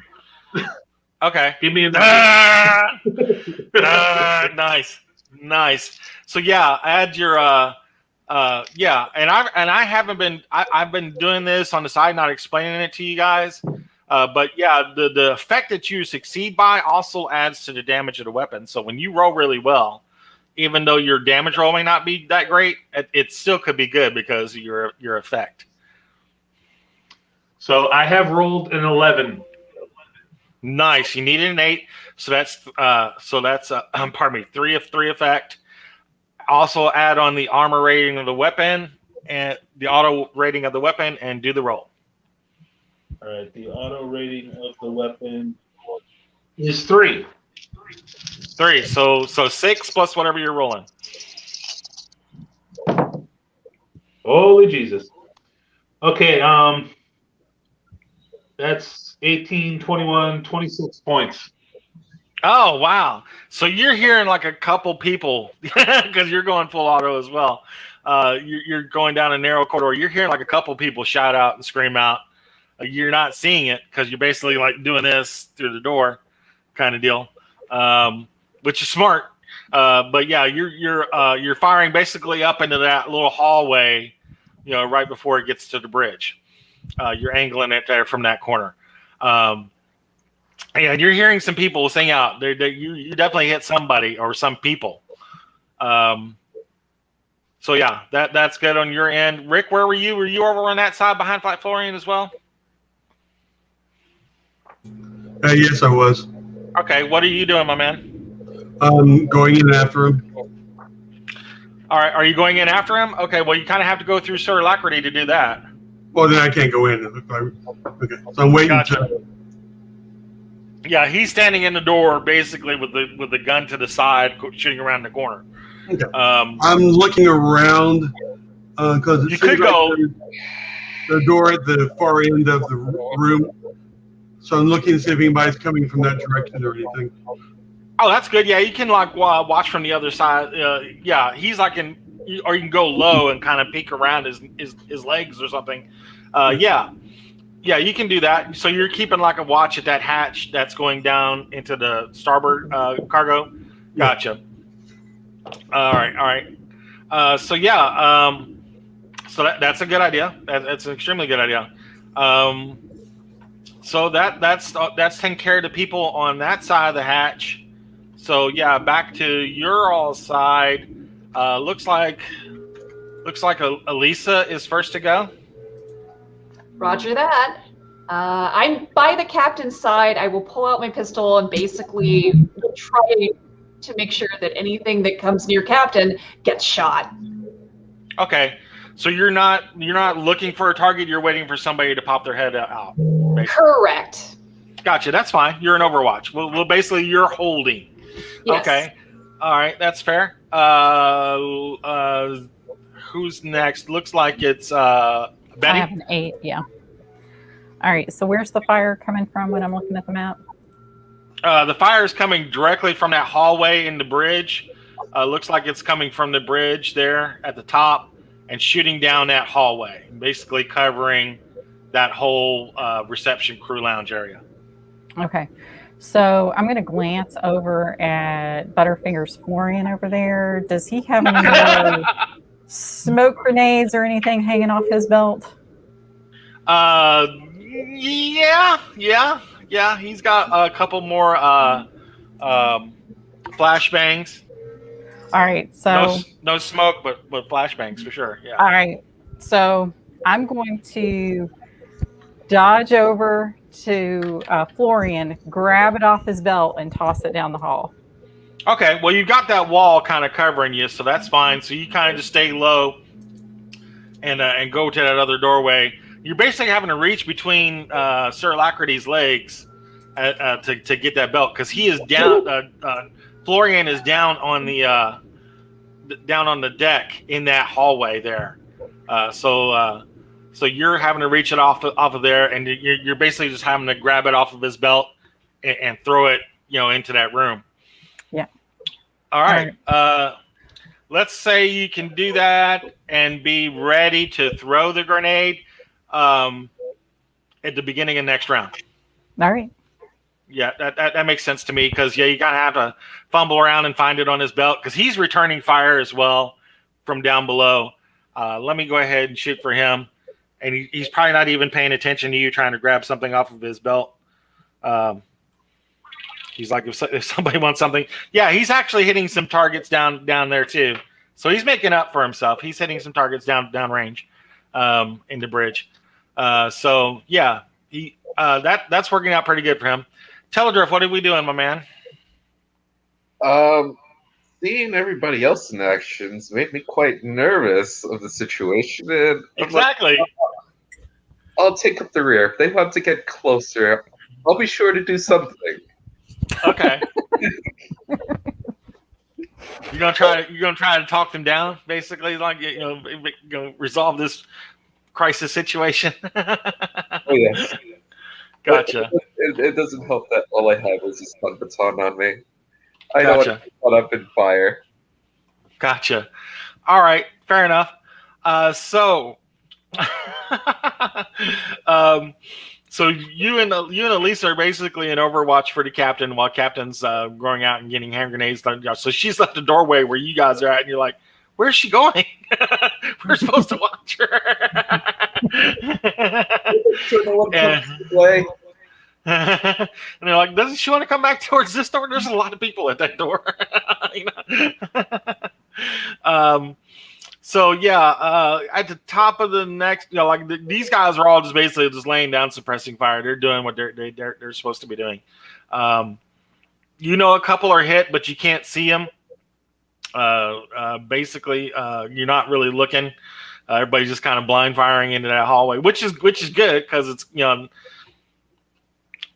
Okay. Give me a nice. So yeah, add your yeah, and I haven't been I've been doing this on the side, not explaining it to you guys. But yeah, the effect that you succeed by also adds to the damage of the weapon. So when you roll really well, even though your damage roll may not be that great, it still could be good because of your effect. So I have rolled an 11. Nice. You needed an 8, so that's pardon me, 3 effect. Also add on the armor rating of the weapon and the auto rating of the weapon, and do the roll. All right, the auto rating of the weapon is 3. 3. So 6 plus whatever you're rolling. Holy Jesus. Okay, that's 18, 21, 26 points. Oh, wow. So you're hearing like a couple people, because you're going full auto as well. You're going down a narrow corridor. You're hearing like a couple people shout out and scream out. You're not seeing it because you're basically like doing this through the door kind of deal, which is smart. But yeah, you're firing basically up into that little hallway, right before it gets to the bridge. You're angling it there from that corner. And you're hearing some people sing out. You definitely hit somebody or some people. So yeah, that's good on your end. Rick, where were you? Were you over on that side behind Fat Florian as well? Yes, I was. Okay, what are you doing, my man? Going in after him. All right, are you going in after him? Okay, well, you kind of have to go through Sir Alacrity to do that. Well, then I can't go in. Okay, so I'm waiting. Gotcha. Yeah, he's standing in the door, basically with the gun to the side, shooting around the corner. Okay. I'm looking around because you could go the door at the far end of the room. So I'm looking to see if anybody's coming from that direction or anything. Oh, that's good. Yeah, you can like watch from the other side. Yeah, he's like or you can go low and kind of peek around his legs or something. Yeah, you can do that. So you're keeping like a watch at that hatch that's going down into the starboard cargo. Gotcha. All right. So that's a good idea. That's an extremely good idea. So that's taking care of the people on that side of the hatch. So yeah, back to your all side. Looks like Elisa is first to go. Roger that. I'm by the captain's side. I will pull out my pistol and basically try to make sure that anything that comes near Captain gets shot. Okay, so you're not looking for a target. You're waiting for somebody to pop their head out. Basically. Correct. Gotcha. That's fine. You're in Overwatch. Well, basically, you're holding. Yes. Okay. All right. That's fair. Who's next? Looks like it's Betty. I have an 8. Yeah. All right. So where's the fire coming from when I'm looking at the map? The fire is coming directly from that hallway in the bridge. Looks like it's coming from the bridge there at the top and shooting down that hallway, basically covering that whole reception crew lounge area. Okay. So I'm going to glance over at Butterfinger's Florian over there. Does he have any more smoke grenades or anything hanging off his belt? Yeah. He's got a couple more flashbangs. All right. So no smoke, but flashbangs for sure. Yeah. All right. So I'm going to dodge over to Florian, grab it off his belt, and toss it down the hall. Okay, well, you've got that wall kind of covering you, so that's fine. So you kind of just stay low and go to that other doorway. You're basically having to reach between Sir Alacrity's legs to get that belt because he is down. Florian is down on the deck in that hallway there. So you're having to reach it off of there, and you're basically just having to grab it off of his belt and throw it, into that room. Yeah. All right. Let's say you can do that and be ready to throw the grenade at the beginning of next round. All right. Yeah, that makes sense to me because you gotta have to fumble around and find it on his belt because he's returning fire as well from down below. Let me go ahead and shoot for him. And he's probably not even paying attention to you trying to grab something off of his belt. He's like, if somebody wants something. Yeah, he's actually hitting some targets down there too. So he's making up for himself. He's hitting some targets down range in the bridge. So yeah, that's working out pretty good for him. Teledrift, what are we doing, my man? Seeing everybody else in actions made me quite nervous of the situation. And exactly. I'll take up the rear. If they want to get closer, I'll be sure to do something. Okay. You're gonna try to talk them down, basically, like resolve this crisis situation. Oh yes. Gotcha. It doesn't help that all I have is this stun baton on me. I don't want to get caught up in fire. Gotcha. All right, fair enough. So you and Elisa are basically in Overwatch for the captain while Captain's going out and getting hand grenades. So she's left the doorway where you guys are at, and you're like, "Where's she going? We're supposed to watch her." And they're like, "Doesn't she want to come back towards this door?" There's a lot of people at that door. So yeah, at the top of the next, these guys are all just basically just laying down, suppressing fire. They're doing what they're supposed to be doing. You know, a couple are hit, but you can't see them. Basically, you're not really looking. Everybody's just kind of blind firing into that hallway, which is good because it's, you know,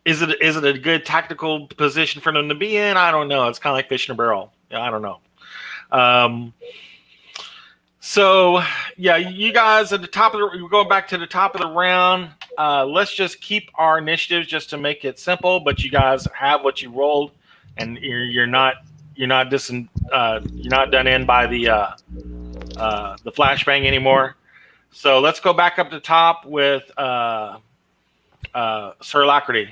is it a good tactical position for them to be in? I don't know. It's kind of like fish in a barrel. Yeah, I don't know. So yeah, you guys at the top of we're going back to the top of the round. Let's just keep our initiatives just to make it simple. But you guys have what you rolled, and you're not done in by the flashbang anymore. So let's go back up to top with Sir Alacrity.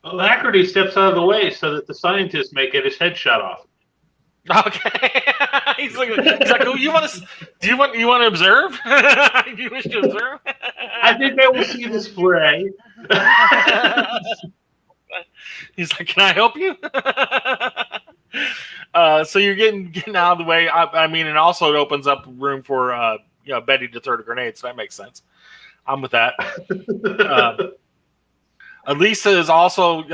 Alacrity steps out of the way so that the scientist may get his head shot off. Okay. he's like, oh, you want to? Do you want to observe? Do you wish to observe? I think I will see this fray. He's like, can I help you? So you're getting out of the way. I mean, and also it opens up room for Betty to throw the grenade. So that makes sense. I'm with that. Elisa is also.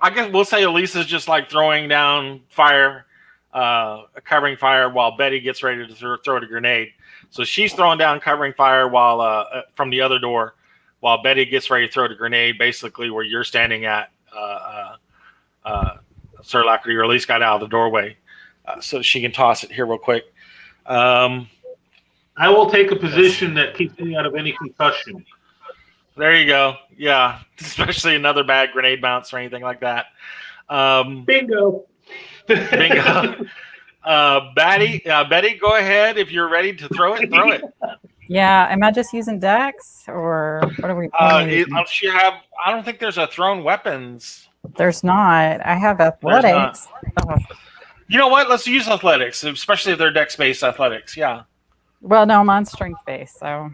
I guess we'll say Elisa is just like throwing down fire. Covering fire while Betty gets ready to throw the grenade. So she's throwing down covering fire while from the other door, while Betty gets ready to throw the grenade, basically where you're standing at, Sir Alacrity, or at least got out of the doorway, so she can toss it here real quick. I will take a position that keeps me out of any concussion. There you go. Yeah, especially another bad grenade bounce or anything like that. Bingo. Bingo. Betty, go ahead. If you're ready to throw it, throw it. Yeah, am I just using Dex or what are we? I don't think there's a thrown weapons. There's not. I have athletics. Oh. You know what? Let's use athletics, especially if they're Dex-based athletics. Yeah. Well, no, mine's strength-based, so.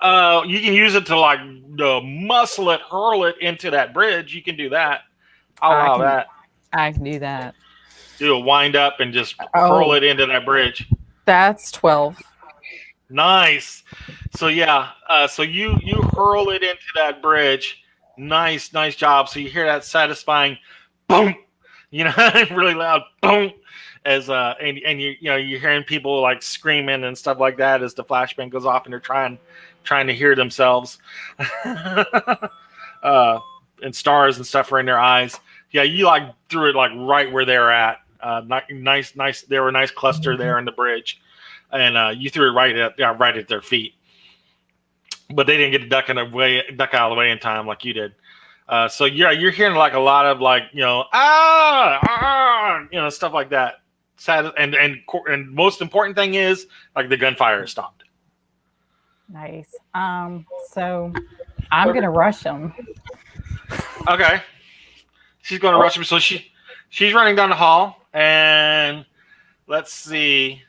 You can use it to like muscle it, hurl it into that bridge. You can do that. I'll allow that. I can do that. Do a wind up and just hurl it into that bridge. That's 12. Nice. So yeah, so you hurl it into that bridge. Nice job. So you hear that satisfying boom, really loud boom, as and you're hearing people like screaming and stuff like that as the flashbang goes off, and they're trying to hear themselves. And stars and stuff are in their eyes. Yeah, you like threw it like right where they're at. Nice. They were a nice cluster there in the bridge, and you threw it right at their feet. But they didn't get to duck out of the way in time like you did. So you're hearing like a lot of like stuff like that. Sad and most important thing is like the gunfire is stopped. Nice. So I'm gonna rush them. Okay. She's going to rush him. So she's running down the hall, and let's see.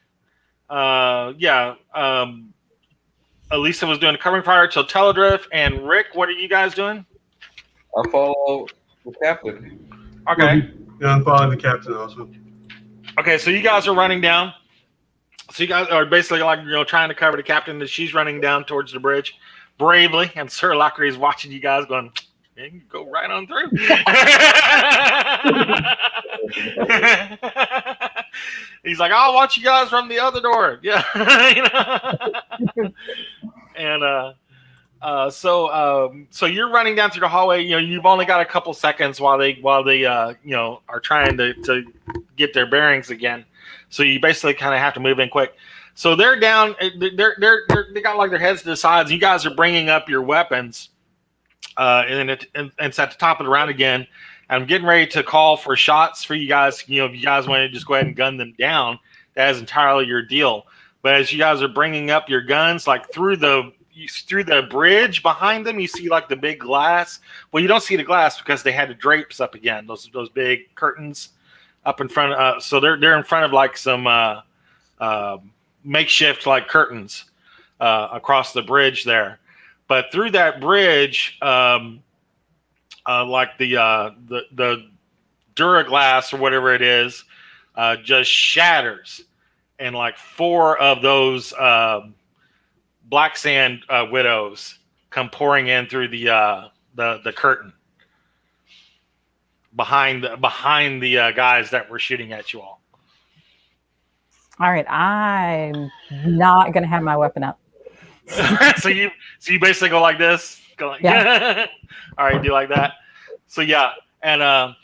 Elisa was doing the covering fire till Teledrift, and Rick, what are you guys doing? I'll follow the captain. Okay. Yeah, I'm following the captain also. Okay, so you guys are running down. So you guys are basically like trying to cover the captain as she's running down towards the bridge bravely, and Sir Alacrity is watching you guys going. You can go right on through. He's like, I'll watch you guys from the other door. Yeah. And so you're running down through the hallway. You've only got a couple seconds while they are trying to get their bearings again. So you basically kind of have to move in quick. So they're down. They got like their heads to the sides. You guys are bringing up your weapons. And it's at the top of the round again. I'm getting ready to call for shots for you guys. If you guys want to just go ahead and gun them down, that is entirely your deal. But as you guys are bringing up your guns, like through the bridge behind them, you see like the big glass. Well, you don't see the glass because they had the drapes up again. Those big curtains up in front. So they're in front of like some makeshift like curtains across the bridge there. But through that bridge, like the Duraglass or whatever it is, just shatters, and like 4 of those black sand widows come pouring in through the curtain. behind the guys that were shooting at you all. All right, I'm not gonna have my weapon up. so you basically go like this. Go like, Yeah. All right, do like that. So yeah, and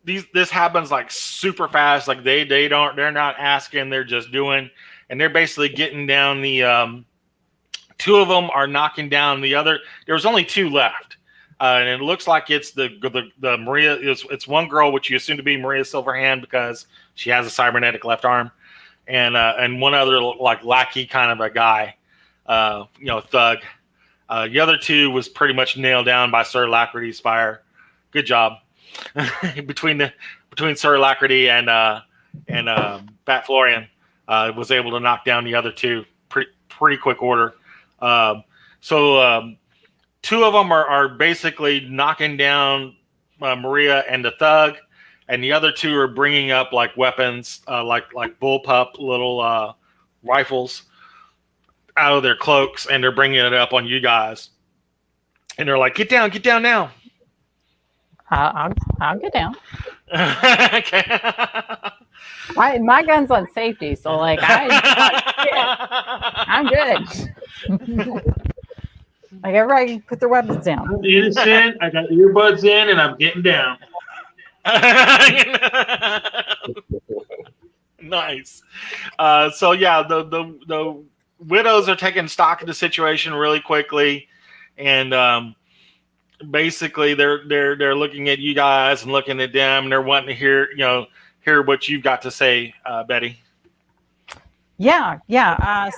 this happens like super fast. Like they're not asking, they're just doing, and they're basically getting down the two of them are knocking down the other. There was only two left. And it looks like it's the Maria. It's one girl, which you assume to be Maria Silverhand because she has a cybernetic left arm, and one other like lackey kind of a guy, thug. The other two was pretty much nailed down by Sir Lacrity's fire. Good job between Sir Lacrity and Fat Florian was able to knock down the other two pretty quick order. Two of them are basically knocking down Maria and the thug, and the other two are bringing up like weapons, like bullpup little rifles out of their cloaks, and they're bringing it up on you guys. And they're like, "Get down now." I'll get down. Okay. My gun's on safety, so like I'm good. Like everybody put their weapons down. I'm innocent. I got earbuds in, and I'm getting down. Nice. So yeah, the widows are taking stock of the situation really quickly, and basically they're looking at you guys and looking at them, and they're wanting to hear what you've got to say, Betty. Yeah.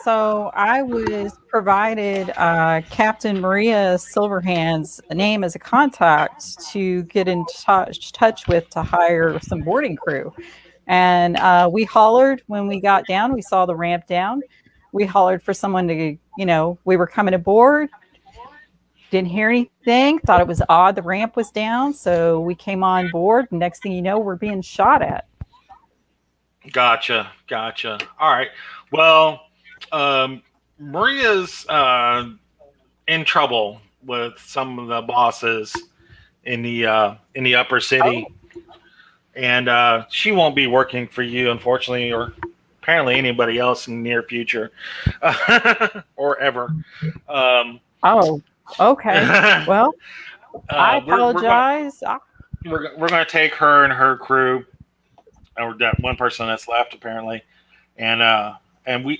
So I was provided Captain Maria Silverhand's name as a contact to get in touch with to hire some boarding crew. And we hollered when we got down. We saw the ramp down. We hollered for someone to, we were coming aboard. Didn't hear anything. Thought it was odd the ramp was down. So we came on board. Next thing you know, we're being shot at. Gotcha. All right. Well, Maria's in trouble with some of the bosses in the upper city, and she won't be working for you, unfortunately, or apparently anybody else in the near future, or ever. Okay. Well, I apologize. We're going to take her and her crew, or that one person that's left apparently, and we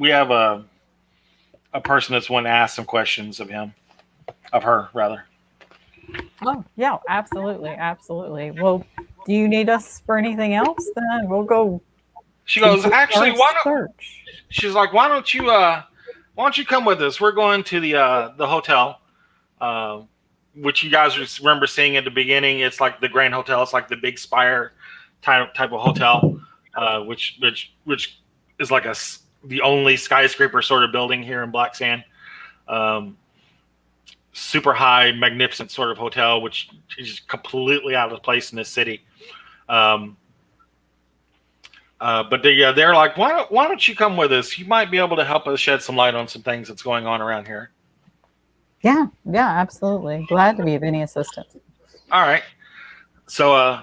have a person that's wanting to ask some questions of her rather. Oh yeah, absolutely. Well, do you need us for anything else? Then we'll go. She goes, actually, why don't you come with us? We're going to the hotel, which you guys remember seeing at the beginning. It's like the Grand Hotel. It's like the big spire type of hotel, which is like the only skyscraper sort of building here in Black Sand. Super high, magnificent sort of hotel, which is completely out of place in this city. But they're like, why don't you come with us? You might be able to help us shed some light on some things that's going on around here. Yeah, absolutely. Glad to be of any assistance. All right. So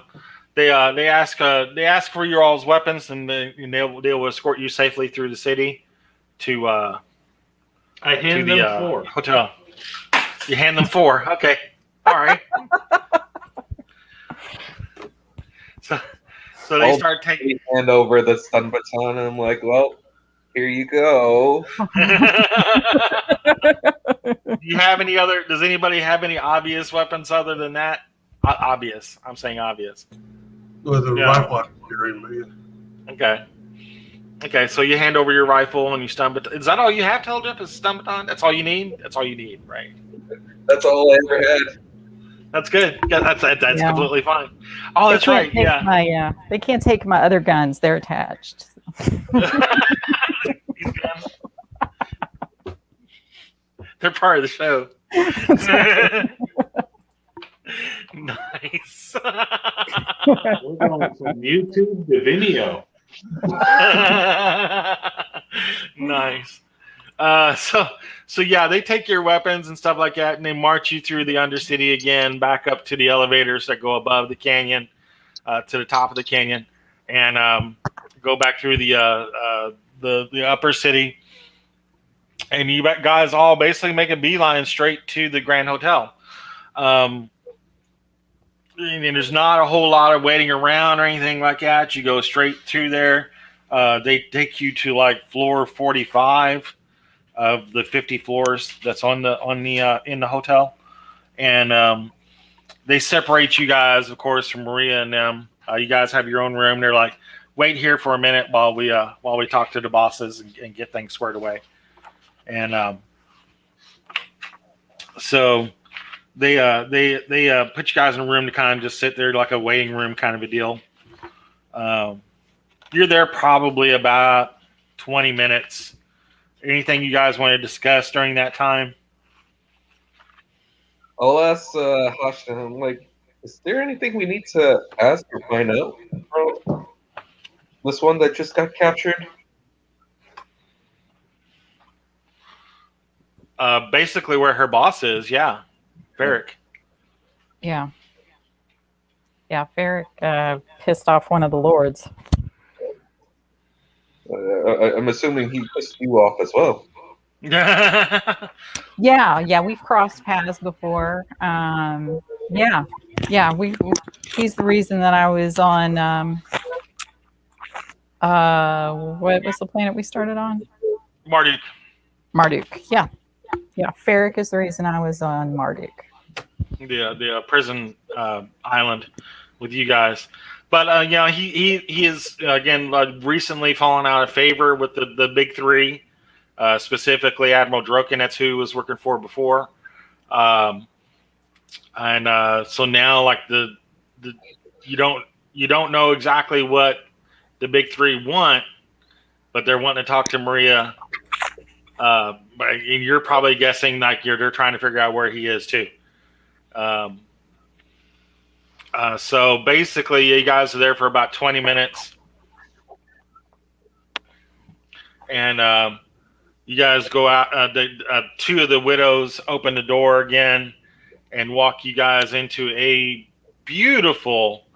they ask for your all's weapons, and they'll escort you safely through the city to I hand them 4 hotel. You hand them 4. Okay. All right. So they start taking. Hand over the stun baton, and I'm like, well, here you go. Does anybody have any obvious weapons other than that? Obvious. I'm saying obvious. With a rifle I'm carrying. Okay. So you hand over your rifle and you stun baton. Is that all you have, Teljeff? Is stun baton? That's all you need? That's all you need, right? That's all I ever had. That's good. Yeah, that's completely fine. Oh, that's right. Yeah. They can't take my other guns. They're attached. These guns. They're part of the show. Nice. We're going from YouTube to Vimeo. Nice. So yeah, they take your weapons and stuff like that, and they march you through the Undercity again, back up to the elevators that go above the canyon, to the top of the canyon, and go back through the upper city. And you guys all basically make a beeline straight to the Grand Hotel. And there's not a whole lot of waiting around or anything like that. You go straight through there. They take you to like floor 45 of the 50 floors that's in the hotel, and they separate you guys, of course, from Maria and them. You guys have your own room. They're like, wait here for a minute while we talk to the bosses and get things squared away. And so they put you guys in a room to kind of just sit there, like a waiting room kind of a deal. You're there probably about 20 minutes. Anything you guys want to discuss during that time? I'll ask Hashna, I'm like, is there anything we need to ask or find out from this one that just got captured? Basically where her boss is, yeah. Ferric. Yeah. Yeah, Ferric pissed off one of the lords. I'm assuming he pissed you off as well. Yeah, we've crossed paths before. Yeah, he's the reason that I was on, what was the planet we started on? Marduk, yeah. Ferric is the reason I was on Marduk. The prison island with you guys. But he is again recently fallen out of favor with the big three, specifically Admiral Droken. That's who he was working for before, and so now like you don't know exactly what the big three want, but they're wanting to talk to Maria. And you're probably guessing like they're trying to figure out where he is too. So basically, you guys are there for about 20 minutes, and you guys go out. Two of the widows open the door again and walk you guys into a beautiful.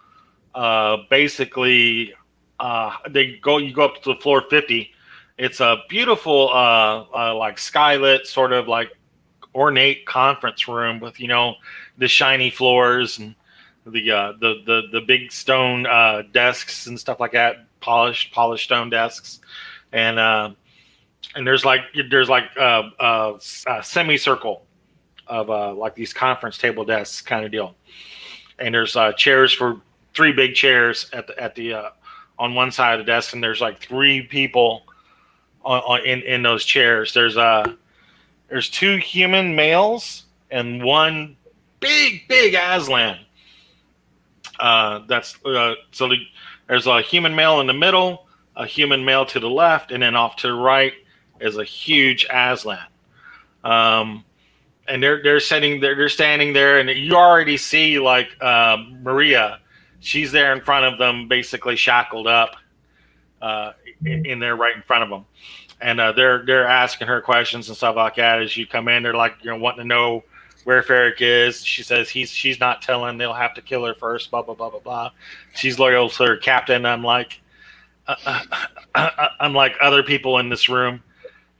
Basically, you go up to the floor 50. It's a beautiful, like skylit, sort of like ornate conference room with the shiny floors and the big stone desks and stuff like that, polished stone desks, and there's a semicircle of like these conference table desks kind of deal, and there's chairs for 3 big chairs at the on one side of the desk, and there's like 3 people in those chairs. There's 2 human males and 1 big Aslan. There's a human male in the middle, a human male to the left, and then off to the right is a huge Aslan. And they're standing there, and you already see like Maria. She's there in front of them, basically shackled up, in there right in front of them, and they're asking her questions and stuff like that as you come in. They're like wanting to know where Ferric is. She says she's not telling. They'll have to kill her first. Blah blah blah blah blah. She's loyal to her captain. Unlike other people in this room,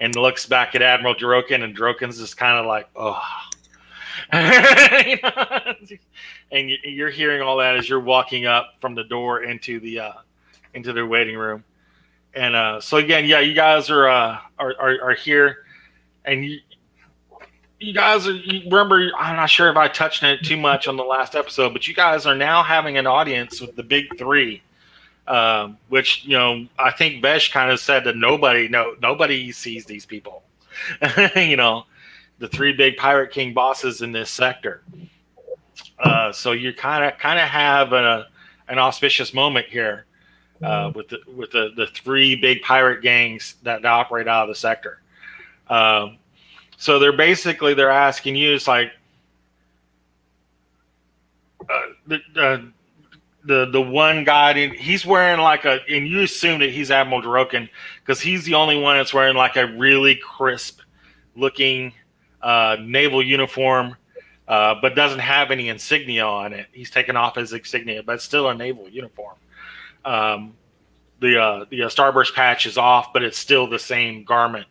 and looks back at Admiral Droken, and Droken's just kind of like, oh. And you're hearing all that as you're walking up from the door into the waiting room. And so again, yeah, you guys are here, and you guys remember, I'm not sure if I touched on it too much on the last episode, but you guys are now having an audience with the big 3, which I think Vesh kind of said that nobody sees these people. The 3 big Pirate King bosses in this sector. So you kind of have an auspicious moment here with the 3 big pirate gangs that operate out of the sector. So they're asking you, it's like the one guy, he's wearing and you assume that he's Admiral Droken because he's the only one that's wearing like a really crisp looking naval uniform, but doesn't have any insignia on it. He's taken off his insignia, but it's still a naval uniform. The starburst patch is off, but it's still the same garment.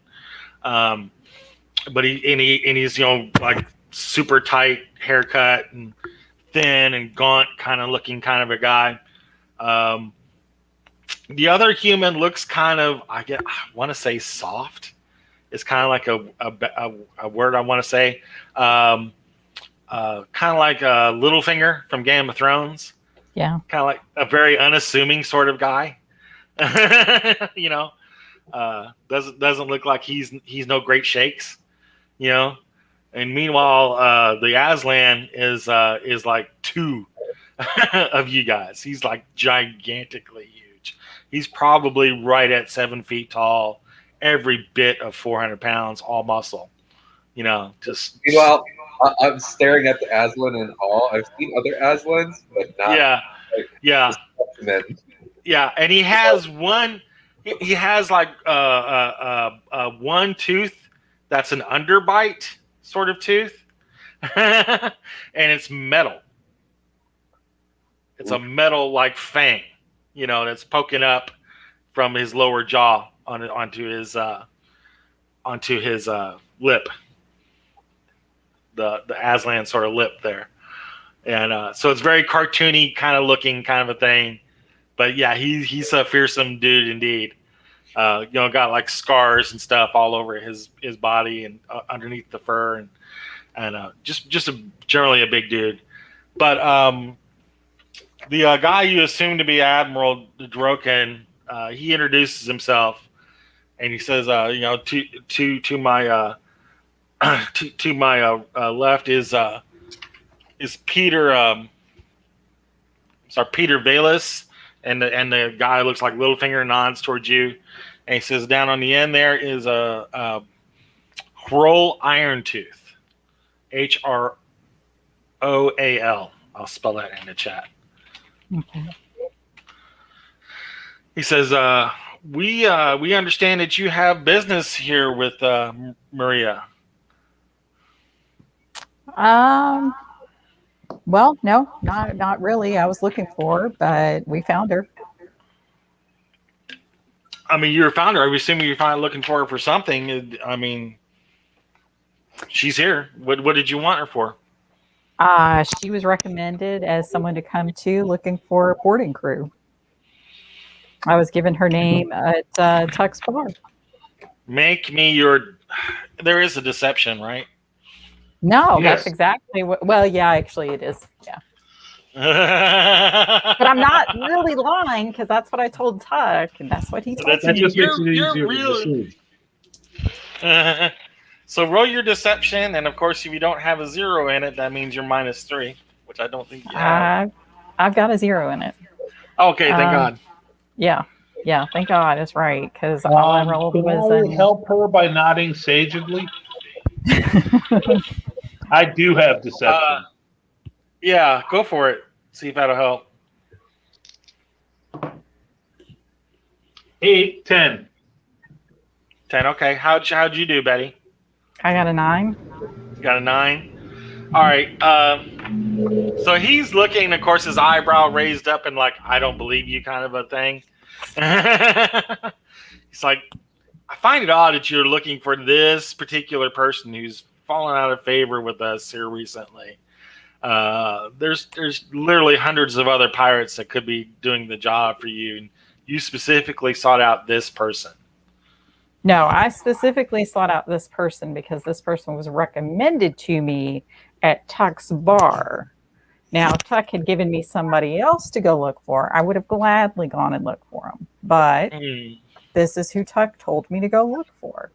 But he's like super tight haircut and thin and gaunt, kind of looking kind of a guy. The other human looks kind of, I want to say soft. It's kind of like a word I want to say. Kind of like Littlefinger from Game of Thrones. Yeah. Kind of like a very unassuming sort of guy. Doesn't look like he's no great shakes. And meanwhile, the Aslan is like two of you guys. He's like gigantically huge. He's probably right at 7 feet tall, every bit of 400 pounds, all muscle. Just. Meanwhile, I'm staring at the Aslan in awe. I've seen other Aslans, but not. Yeah. And he has one. He has like one tooth that's an underbite sort of tooth, and it's metal. It's a metal like fang, that's poking up from his lower jaw onto his lip. The Aslan sort of lip there, and so it's very cartoony kind of looking kind of a thing. But yeah, he's a fearsome dude indeed. Got like scars and stuff all over his body and underneath the fur, and just generally a big dude. But the guy you assume to be Admiral Droken, he introduces himself, and he says, to my to my left is Peter. Peter Valus. And the guy looks like Littlefinger, nods towards you, and he says, down on the end there is a Hroll Irontooth, Hroal. I'll spell that in the chat. Okay. He says, we understand that you have business here with Maria. Well, no, not really. I was looking for her, but we found her. I mean, you found her. I'm assuming you're looking for her for something. I mean, she's here. What did you want her for? She was recommended as someone to come to looking for a boarding crew. I was given her name at Tuck's Bar. Make me there is a deception, right? No, Yes. That's exactly what. Well, yeah, actually, it is. Yeah, but I'm not really lying because that's what I told Tuck, and that's what he told That me. just makes it You're easier really- to see. So roll your deception, and of course, if you don't have a 0 in it, that means you're -3, which I don't think you have. I've got a 0 in it. Okay, thank God. Yeah, thank God, it's right because all I rolled Can was I help her by nodding sagely? I do have deception. Yeah, go for it. See if that'll help. 8, 10. 10. Okay. How'd you do, Betty? I got a 9. You got a 9. All right. So he's looking. Of course, his eyebrow raised up and like, I don't believe you, kind of a thing. He's like, I find it odd that you're looking for this particular person who's fallen out of favor with us here recently. There's literally hundreds of other pirates that could be doing the job for you, and you specifically sought out this person. No, I specifically sought out this person because this person was recommended to me at Tuck's Bar. Now, if Tuck had given me somebody else to go look for, I would have gladly gone and looked for him. But this is who Tuck told me to go look for.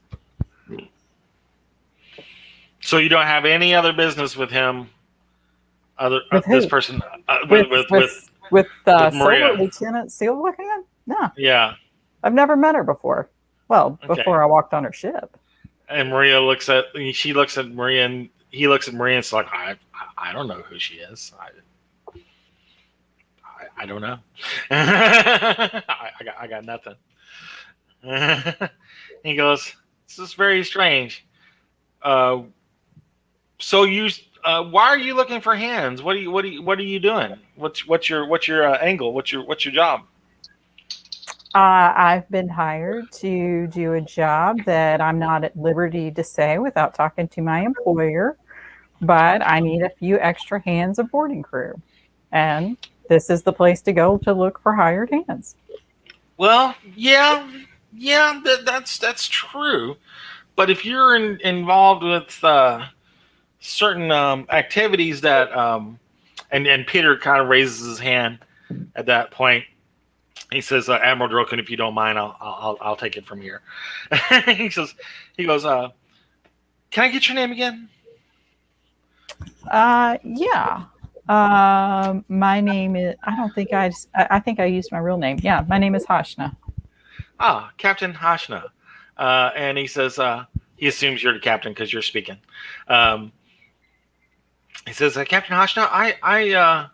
So you don't have any other business with him, this person, With Maria. Lieutenant Silverhand? No, Yeah. I've never met her before. Well, Okay. before I walked on her ship. And she looks at Maria, and he looks at Maria, and it's like, I don't know who she is. I don't know. I got nothing. He goes, this is very strange. So you, why are you looking for hands? What are you doing? What's your angle? What's your job? I've been hired to do a job that I'm not at liberty to say without talking to my employer, but I need a few extra hands of boarding crew. And this is the place to go to look for hired hands. Well, yeah, that's true. But if you're involved with certain activities that, and Peter kind of raises his hand at that point. He says, Admiral Droken, if you don't mind, I'll take it from here. he goes, can I get your name again? Yeah. My name is, I think I used my real name. Yeah, my name is Hashna. Ah, Captain Hashna. And he says, he assumes you're the captain because you're speaking. He says, Captain Hashna,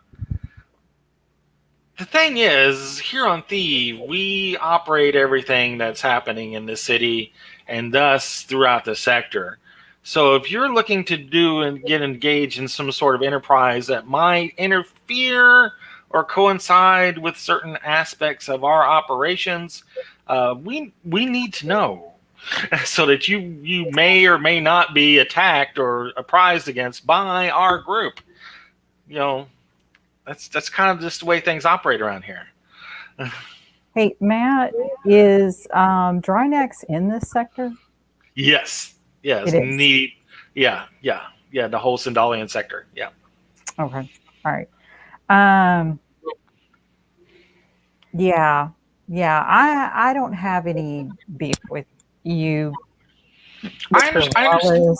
the thing is, here on Theev, we operate everything that's happening in the city and thus throughout the sector. So if you're looking to do and get engaged in some sort of enterprise that might interfere or coincide with certain aspects of our operations, we need to know so that you may or may not be attacked or apprised against by our group. You know, that's kind of just the way things operate around here. Hey, Matt, is Drinax in this sector? Yes. It is. Yeah, the whole Sindalian sector. Yeah. Okay. All right. Yeah. I don't have any beef with you, I understand.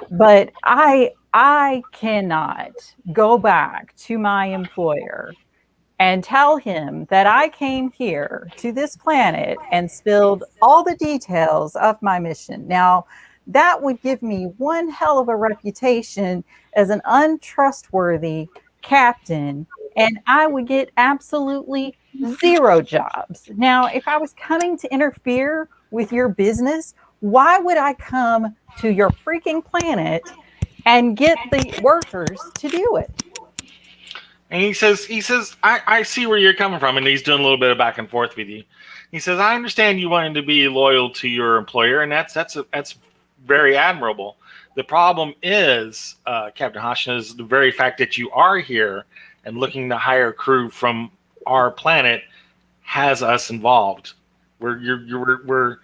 but I cannot go back to my employer and tell him that I came here to this planet and spilled all the details of my mission. Now, that would give me one hell of a reputation as an untrustworthy captain, and I would get absolutely 0 jobs. Now, if I was coming to interfere with your business, why would I come to your freaking planet and get the workers to do it? And he says, I see where you're coming from, and he's doing a little bit of back and forth with you. He says, I understand you wanting to be loyal to your employer, and that's very admirable. The problem is, Captain Hashna, is the very fact that you are here and looking to hire crew from our planet has us involved. We're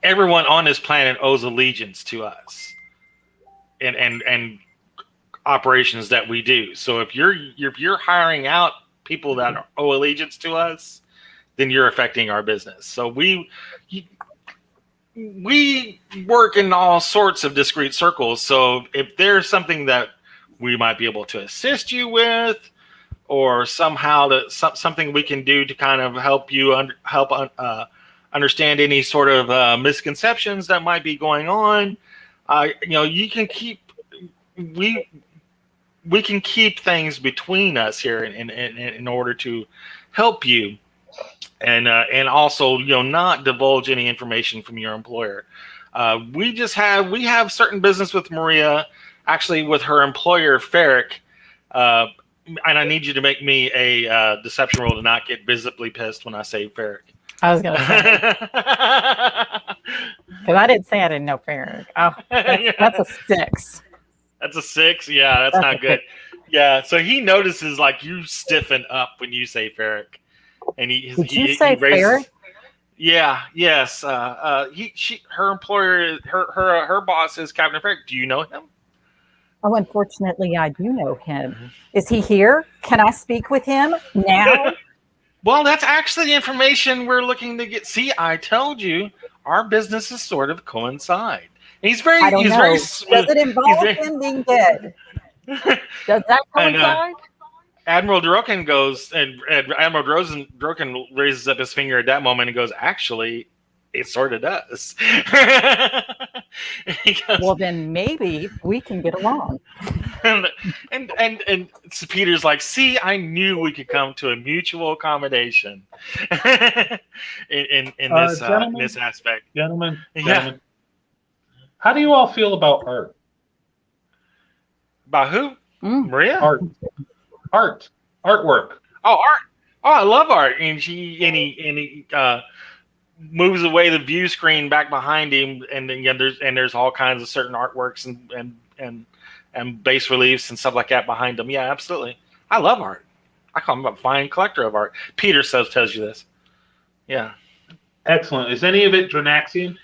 everyone on this planet owes allegiance to us, and operations that we do. So if you're hiring out people that owe allegiance to us, then you're affecting our business. So we work in all sorts of discrete circles. So if there's something that we might be able to assist you with, or somehow something we can do to kind of help you understand any sort of misconceptions that might be going on, you can keep we can keep things between us here in order to help you, and also not divulge any information from your employer. We have certain business with Maria, actually with her employer Ferric, and I need you to make me a deception roll to not get visibly pissed when I say Ferric. I was going to say, because I didn't say I didn't know Ferric. Oh, that's a 6. That's a 6. Yeah, that's not good. Yeah, so he notices like you stiffen up when you say Ferric, and Did you say Ferric? Yeah. Yes. Her employer, her boss is Captain Ferric. Do you know him? Oh, unfortunately, I do know him. Is he here? Can I speak with him now? Well, that's actually the information we're looking to get. See, I told you, our businesses sort of coincide. And he's very, I don't know. very Does it involve him being dead? Does that coincide? Admiral Droken goes, and Admiral Droken raises up his finger at that moment and goes, actually, it sort of does. Goes, well, then maybe we can get along. And so Peter's like, see, I knew we could come to a mutual accommodation in this aspect. Gentlemen. How do you all feel about art? About who? Maria? Artwork. Oh, art. Oh, I love art. And he moves away the view screen back behind him, and then there's all kinds of certain artworks and bas reliefs and stuff like that behind him. Yeah, absolutely. I love art. I call him a fine collector of art. Peter tells you this. Yeah. Excellent. Is any of it Drinaxian?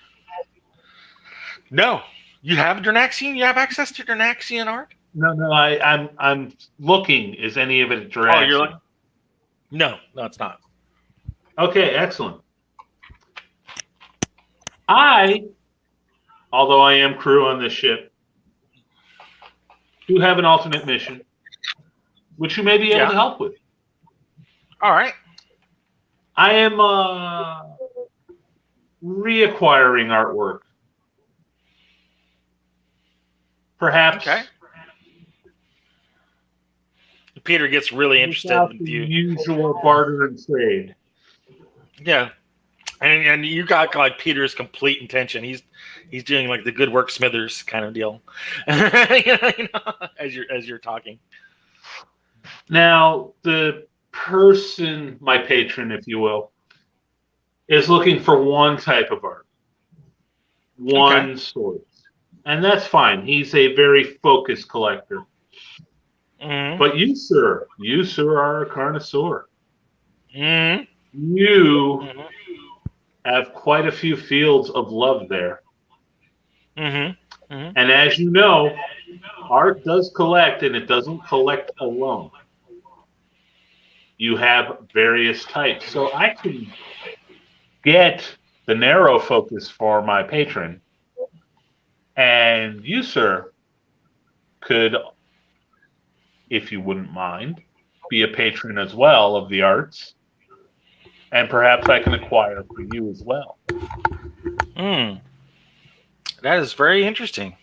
No. You have Drinaxian? You have access to Drinaxian art? No. I'm looking. Is any of it Drinaxian? Oh, you're looking? No, it's not. Okay, excellent. Although I am crew on this ship, do have an alternate mission, which you may be able to help with. All right. I am reacquiring artwork. Perhaps. Okay. Peter gets really interested with you. Usual barter and trade. Yeah. And you got like Peter's complete intention. He's doing like the good work Smithers kind of deal. As you're talking. Now, the person, my patron, if you will, is looking for one type of art. One sort. And that's fine. He's a very focused collector. Mm-hmm. But you, sir, are a connoisseur. Mm-hmm. You have quite a few fields of love there. Mm-hmm. Mm-hmm. And as you know, art does collect, and it doesn't collect alone. You have various types. So I can get the narrow focus for my patron. And you, sir, could, if you wouldn't mind, be a patron as well of the arts. And perhaps I can acquire for you as well. That is very interesting.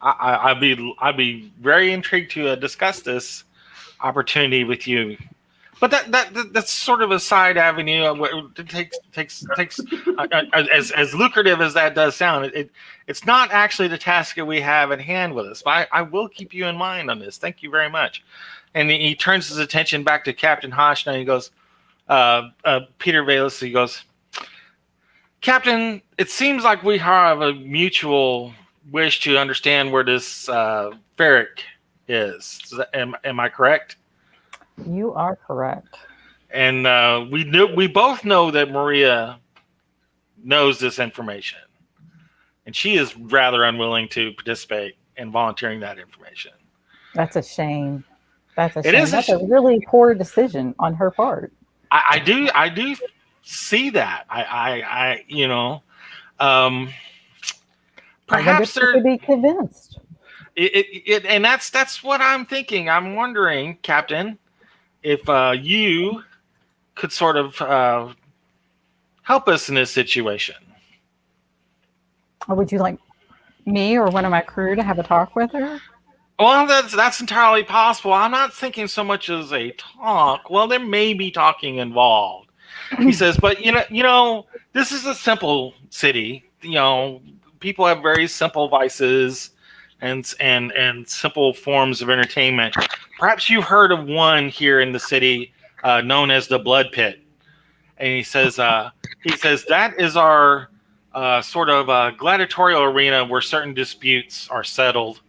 I'd be very intrigued to discuss this opportunity with you. But that's sort of a side avenue. It takes as lucrative as that does sound. It's not actually the task that we have at hand with us. But I will keep you in mind on this. Thank you very much. And he turns his attention back to Captain Hosh. And he goes, Peter Valus. He goes, Captain, it seems like we have a mutual wish to understand where this ferric is. Am I correct? You are correct. And we both know that Maria knows this information, and she is rather unwilling to participate in volunteering that information. That's a shame. That's a It shame. is That's a really poor decision on her part. I do see that. Perhaps she could be convinced. And that's what I'm thinking. I'm wondering, Captain, if you could sort of help us in this situation. Or would you like me or one of my crew to have a talk with her? Well, that's entirely possible. I'm not thinking so much as a talk. Well, there may be talking involved. He says, but you know, this is a simple city. You know, people have very simple vices and simple forms of entertainment. Perhaps you've heard of one here in the city known as the Blood Pit. And he says that is our sort of gladiatorial arena where certain disputes are settled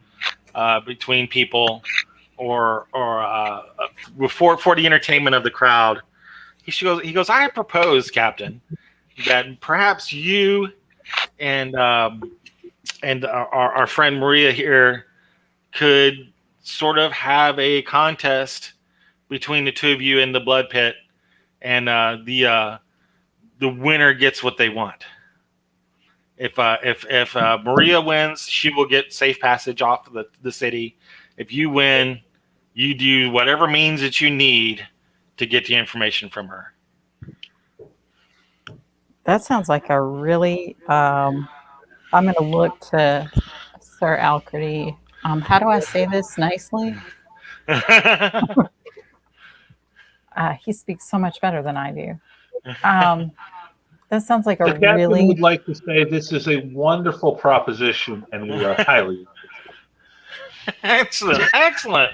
between people or for the entertainment of the crowd. He goes, I propose, Captain, that perhaps you and our friend Maria here could sort of have a contest between the two of you in the Blood Pit, and the winner gets what they want. If Maria wins, she will get safe passage off of the city. If you win, you do whatever means that you need to get the information from her. That sounds like a really. I'm going to look to Sir Alcredy. How do I say this nicely? He speaks so much better than I do. That sounds like a The captain really. would like to say this is a wonderful proposition, and we are highly. Excellent. Excellent.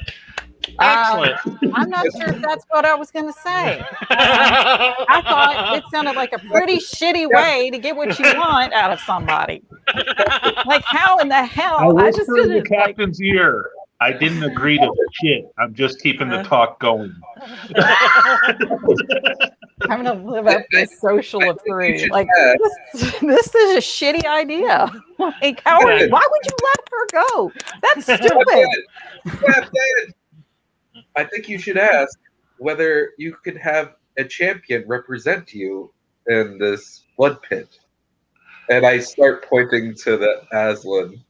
I'm not sure if that's what I was going to say. I thought it sounded like a pretty shitty way to get what you want out of somebody. Like, how in the hell? I I just whispered in the didn't like. captain's ear. I didn't agree to shit. I'm just keeping the talk going. I'm going to live up this social of three. Like, ask- this is a shitty idea. Like, how are you, why would you let her go? That's stupid. Captain, I think you should ask whether you could have a champion represent you in this blood pit. And I start pointing to the Aslan.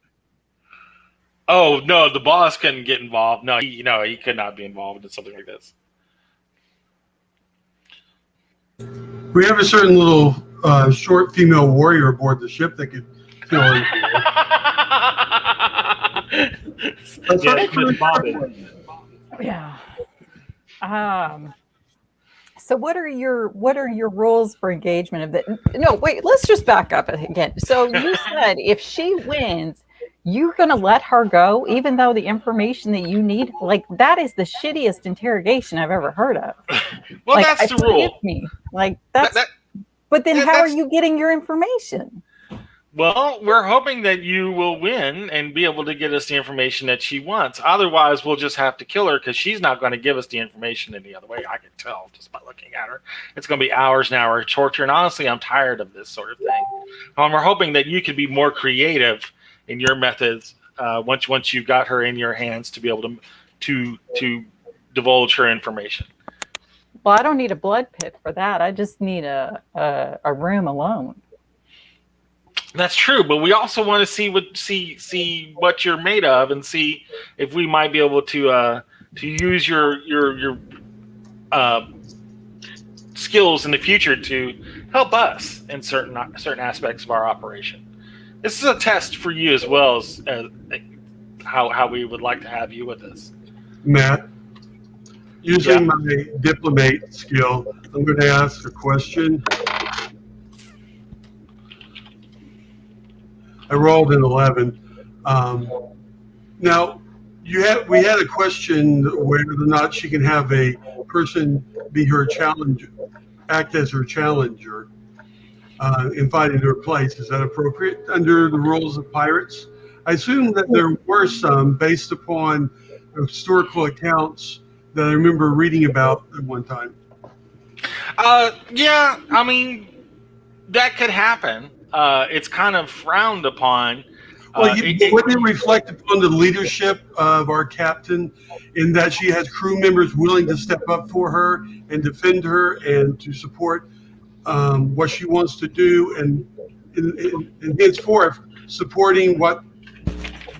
Oh no, the boss couldn't get involved. No, he could not be involved in something like this. We have a certain little short female warrior aboard the ship that could fill in. Yes, Miss Bobby. Yeah. So what are your rules for engagement of that? No, wait, let's just back up again. So you said if she wins, you're going to let her go, even though the information that you need, like, that is the shittiest interrogation I've ever heard of. Well, Like, that's the rule. Me. Like, that's, That- but then that- how are that's- you getting your information? Well, we're hoping that you will win and be able to get us the information that she wants. Otherwise, we'll just have to kill her because she's not going to give us the information any other way. I can tell just by looking at her. It's going to be hours and hours of torture. And honestly, I'm tired of this sort of thing. We're hoping that you could be more creative in your methods once you've got her in your hands to be able to divulge her information. Well, I don't need a blood pit for that. I just need a room alone. That's true, but we also want to see what you're made of and see if we might be able to use your skills in the future to help us in certain aspects of our operation. This is a test for you as well as how we would like to have you with us. Matt, using my diplomate skill, I'm going to ask a question. I rolled an 11. Now, we had a question whether or not she can have a person be her challenger, act as her challenger in fighting her place. Is that appropriate under the rules of pirates? I assume that there were some based upon historical accounts that I remember reading about at one time. Yeah, I mean, that could happen. It's kind of frowned upon. Wouldn't it reflect upon the leadership of our captain in that she has crew members willing to step up for her and defend her and to support what she wants to do and henceforth supporting what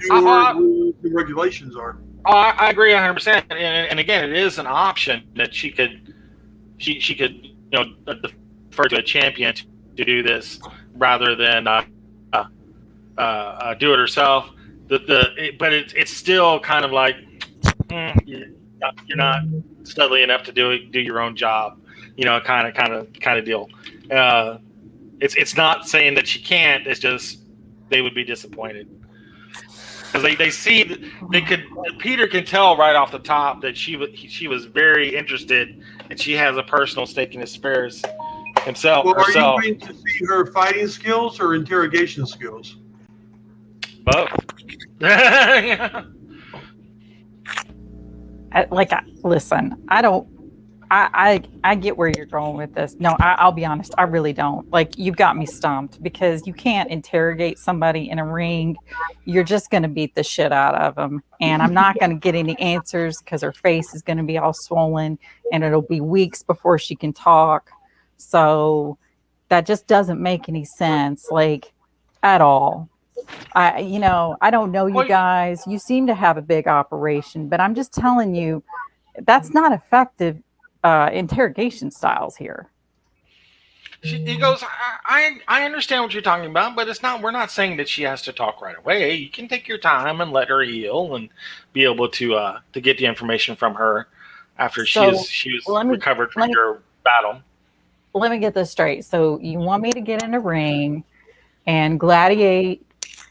your rules and regulations are? I agree 100%. And again, it is an option that she could defer to a champion to do this rather than do it herself. But it's still kind of like you're not studly enough to do your own job, kind of deal. It's not saying that she can't. It's just they would be disappointed because they see Peter can tell right off the top that she was very interested and she has a personal stake in his affairs himself. Well, are herself. you going to see her fighting skills or interrogation skills? Both. Yeah. Listen, I get where you're going with this. No, I'll be honest, I really don't. Like, you've got me stumped because you can't interrogate somebody in a ring. You're just going to beat the shit out of them. And I'm not going to get any answers because her face is going to be all swollen and it'll be weeks before she can talk. So that just doesn't make any sense, like, at all. I don't know you guys. You seem to have a big operation, but I'm just telling you, that's not effective interrogation styles here. He goes, I understand what you're talking about, but it's not. We're not saying that she has to talk right away. You can take your time and let her heal and be able to get the information from her after she was recovered from your battle. let me get this straight. So you want me to get in a ring and gladiate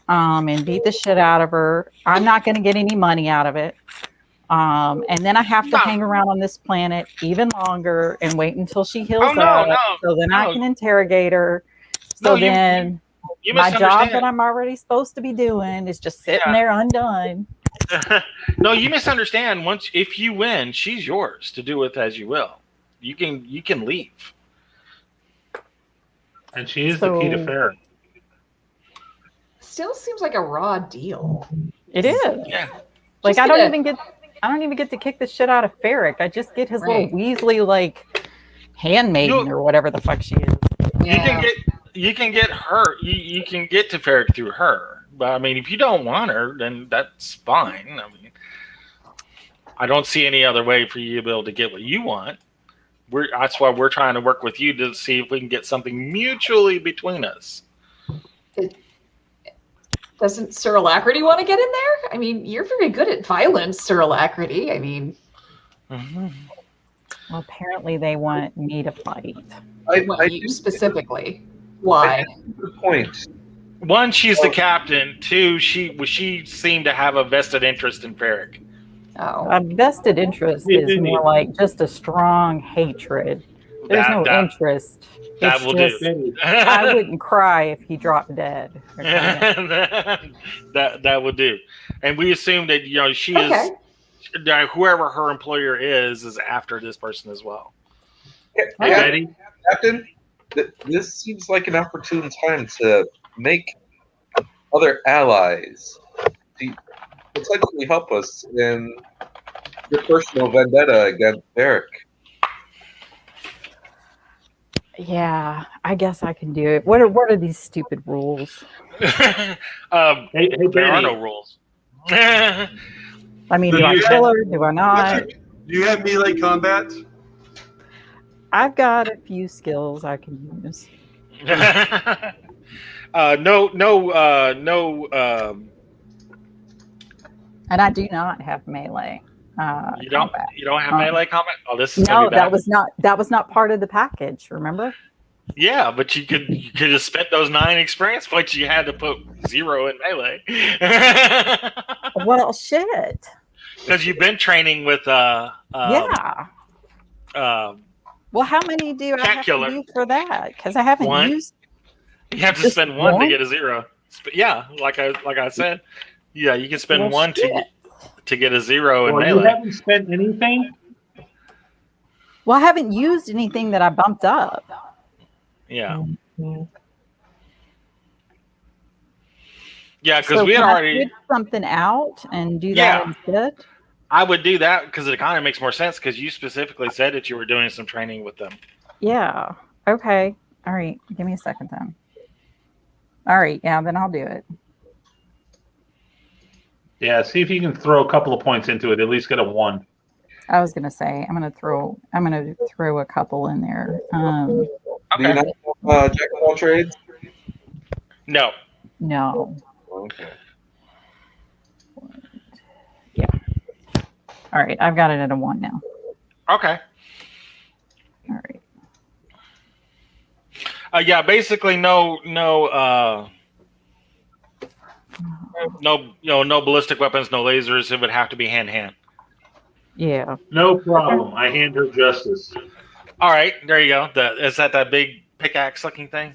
and beat the shit out of her. I'm not going to get any money out of it. And then I have to hang around on this planet even longer and wait until she heals up. So then I can interrogate her. So then my job that I'm already supposed to be doing is just sitting there undone. No, you misunderstand. If you win, she's yours to do with as you will. You can leave. And she is the key to Farron. Still seems like a raw deal. It is. Yeah. Like I don't even get to kick the shit out of Ferric. I just get his little Weasley like handmaiden or whatever the fuck she is. Yeah. You can get her. You can get to Ferric through her. But I mean, if you don't want her, then that's fine. I mean, I don't see any other way for you to be able to get what you want. That's why we're trying to work with you to see if we can get something mutually between us. Doesn't Sir Alacrity want to get in there? I mean, you're very good at violence, Sir Alacrity. I mean... Well, apparently they want me to fight. You specifically. Why? Good point. One, she's the captain. Two, she seemed to have a vested interest in Ferric. Oh. A vested interest is more like just a strong hatred. There's no interest. That will do. I wouldn't cry if he dropped dead. that would do. And we assume that she is whoever her employer is after this person as well. Ready? Captain, this seems like an opportune time to make other allies to potentially help us in your personal vendetta against Eric. Yeah, I guess I can do it. What are these stupid rules? There are no rules. I mean, do I kill her? Do I not? Do you have melee combat? I've got a few skills I can use. No. And I do not have melee. You don't have melee combat? Oh, this is no. That was not part of the package. Remember? Yeah, but you could have spent those 9 experience points. You had to put 0 in melee. Well, shit. Because you've been training with well, how many do I have to use for that? Because I haven't used. You have to spend 1 to get a 0. Yeah, like I said. Yeah, you can spend 1 to get a 0 in melee. You haven't spent anything? Well, I haven't used anything that I bumped up. Yeah. Yeah, because we had already switch something out and do that instead. I would do that because it kind of makes more sense because you specifically said that you were doing some training with them. Yeah. Okay. All right. Give me a second then. All right. Yeah. Then I'll do it. Yeah. See if you can throw a couple of points into it. At least get a 1. I was gonna say I'm gonna throw a couple in there. Do you not have jack of all trades? No. No. Okay. Yeah. All right. I've got it at a 1 now. Okay. All right. Yeah. Basically, no ballistic weapons, no lasers. It would have to be hand. Yeah. No problem. I hand her justice. All right, there you go. Is that big pickaxe-looking thing?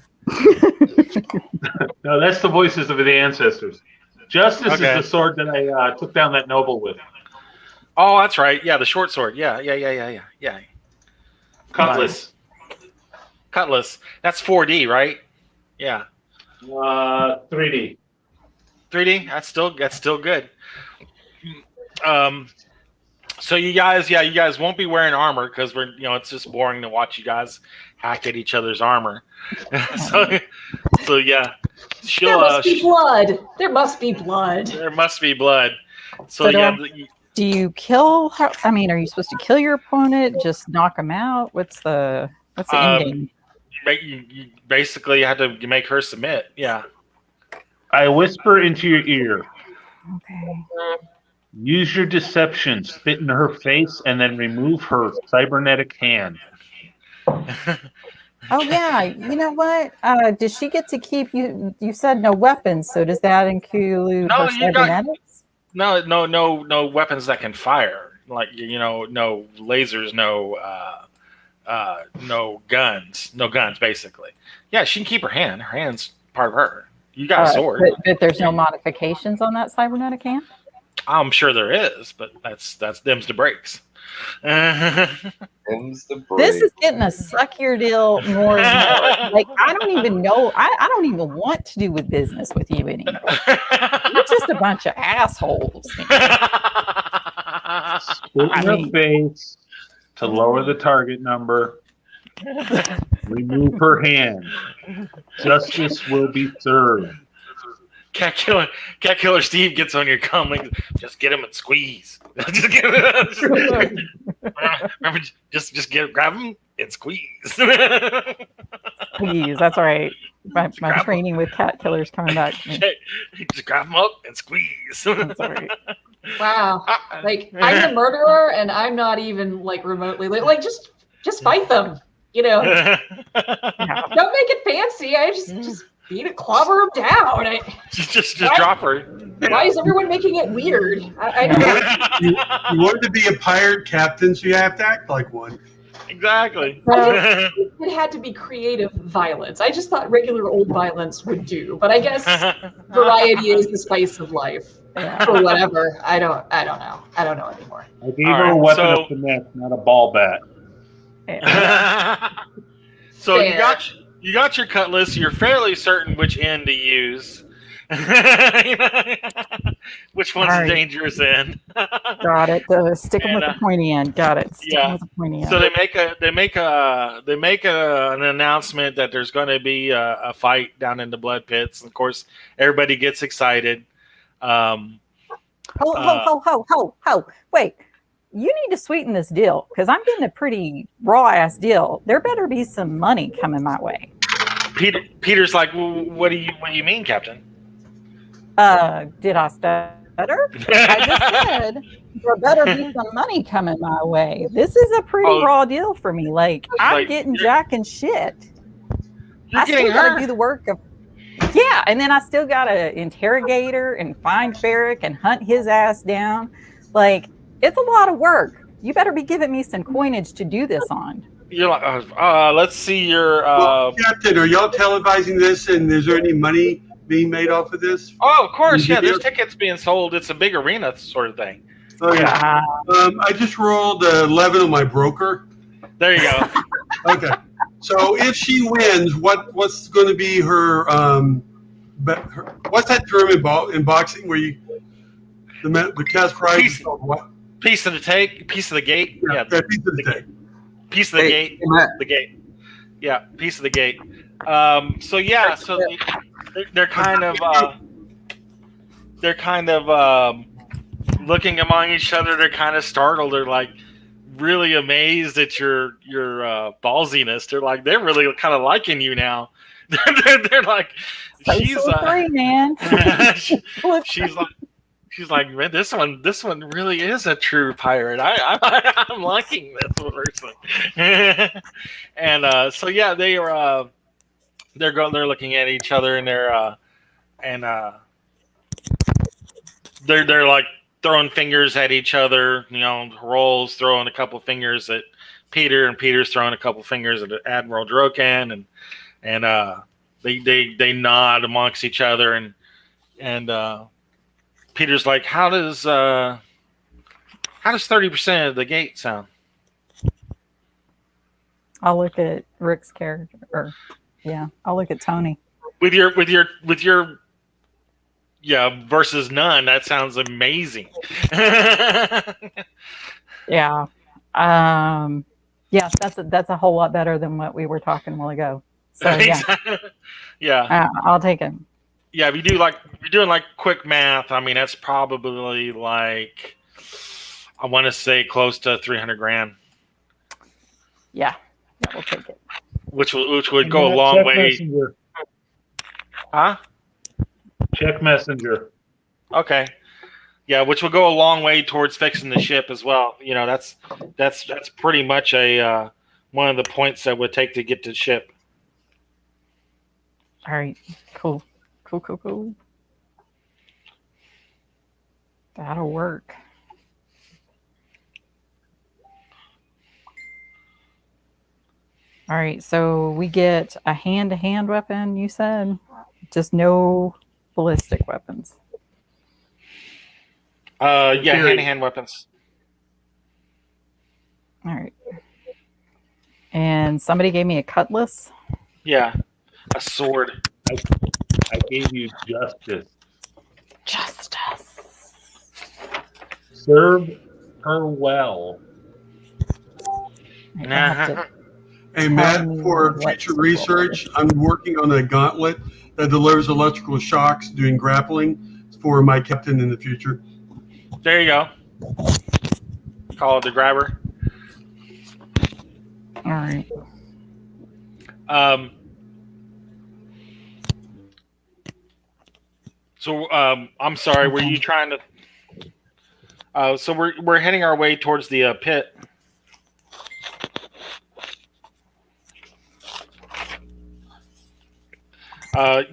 No, that's the voices of the ancestors. Justice is the sword that I took down that noble with. Oh, that's right. Yeah, the short sword. Yeah. Cutlass. Cutlass. That's 4D, right? Yeah. 3D. 3D. That's still good. So you guys won't be wearing armor because it's just boring to watch you guys hack at each other's armor. so yeah, there must be blood. There must be blood. There must be blood. So do you kill her? I mean, are you supposed to kill your opponent? Just knock him out? What's the end game? You basically have to make her submit. Yeah. I whisper into your ear. Okay. Use your deception, spit in her face, and then remove her cybernetic hand. Oh yeah, you know what? Does she get to keep you? You said no weapons, so does that include No, her you got cybernetics? no weapons that can fire. Like no lasers, no guns, basically. Yeah, she can keep her hand. Her hand's part of her. You got a sword. But there's no modifications on that cybernetic hand. I'm sure there is, but that's them's the breaks. Them's the This break. is getting a suckier deal more and more. Like I don't even know. I don't even want to do with business with you anymore. You're just a bunch of assholes. Spit in her face to lower the target number. Remove her hand. Justice will be served. Cat killer Steve gets on your cum. Like, just get him and squeeze. Remember, just grab him and squeeze. Please, that's right. My training with cat killers coming back to me. Just grab him up and squeeze. That's all right. Wow. Like I'm the murderer, and I'm not even like remotely like just fight them. Don't make it fancy. I just beat it, clobber them down. Just drop her. Why is everyone making it weird? I don't know. You wanted to be a pirate captain, so you have to act like one. Exactly. It had to be creative violence. I just thought regular old violence would do, but I guess variety is the spice of life, or whatever. I don't know. I don't know anymore. I gave her a weapon of finesse, not a ball bat. So Fair. you got your cutlass. You're fairly certain which end to use. Which one's the dangerous end? Got it. Stick them with the pointy end. Got it. Stick them with the pointy end. So they make an announcement that there's going to be a fight down in the blood pits. Of course, everybody gets excited. Ho! Wait. You need to sweeten this deal because I'm getting a pretty raw ass deal. There better be some money coming my way. Peter's like, well, what do you mean, Captain? Did I stutter? I just said there better be some money coming my way. This is a pretty raw deal for me. Like I'm getting jack and shit. I still got to do the work of. Yeah, and then I still got to interrogate her and find Ferric and hunt his ass down. Like. It's a lot of work. You better be giving me some coinage to do this on. You're like, let's see your. Well, Captain, are y'all televising this, and is there any money being made off of this? Oh, of course, yeah. There's tickets being sold. It's a big arena sort of thing. Oh yeah. I just rolled 11 on my broker. There you go. Okay. So if she wins, what's going to be her? What's that term in boxing where you the cash prize is called what? Piece of the gate. Yeah, piece of the take. Piece of the gate. The gate. Yeah, piece of the gate. So they're kind of looking among each other. They're kind of startled. They're like really amazed at your ballsiness. They're really kind of liking you now. they're like, she's man. She's like, man, this one really is a true pirate. I'm liking this person. And so yeah, they're looking at each other and they're like throwing fingers at each other. Rolls throwing a couple fingers at Peter, and Peter's throwing a couple fingers at Admiral Drokan, and they nod amongst each other and Peter's like, how does 30% of the gate sound? I'll look at Rick's character, I'll look at Tony. With your versus none, that sounds amazing. Yeah. That's a whole lot better than what we were talking a while ago. So yeah. I'll take it. Yeah, if you're doing like quick math, I mean that's probably like I want to say close to 300 grand. Yeah, we'll take it. Which would go a long way. Messenger. Huh? Check messenger. Okay. Yeah, which will go a long way towards fixing the ship as well. That's pretty much a one of the points that would take to get the ship. All right. Cool. That'll work. All right. So we get a hand-to-hand weapon, you said? Just no ballistic weapons. Yeah, hand-to-hand weapons. All right. And somebody gave me a cutlass. Yeah, a sword. I gave you justice. Justice. Serve her well. I have to- Hey, Matt, for future research, I'm working on a gauntlet that delivers electrical shocks doing grappling for my captain in the future. There you go. Call it the grabber. All right. So I'm sorry. Were you trying to? So we're heading our way towards the pit.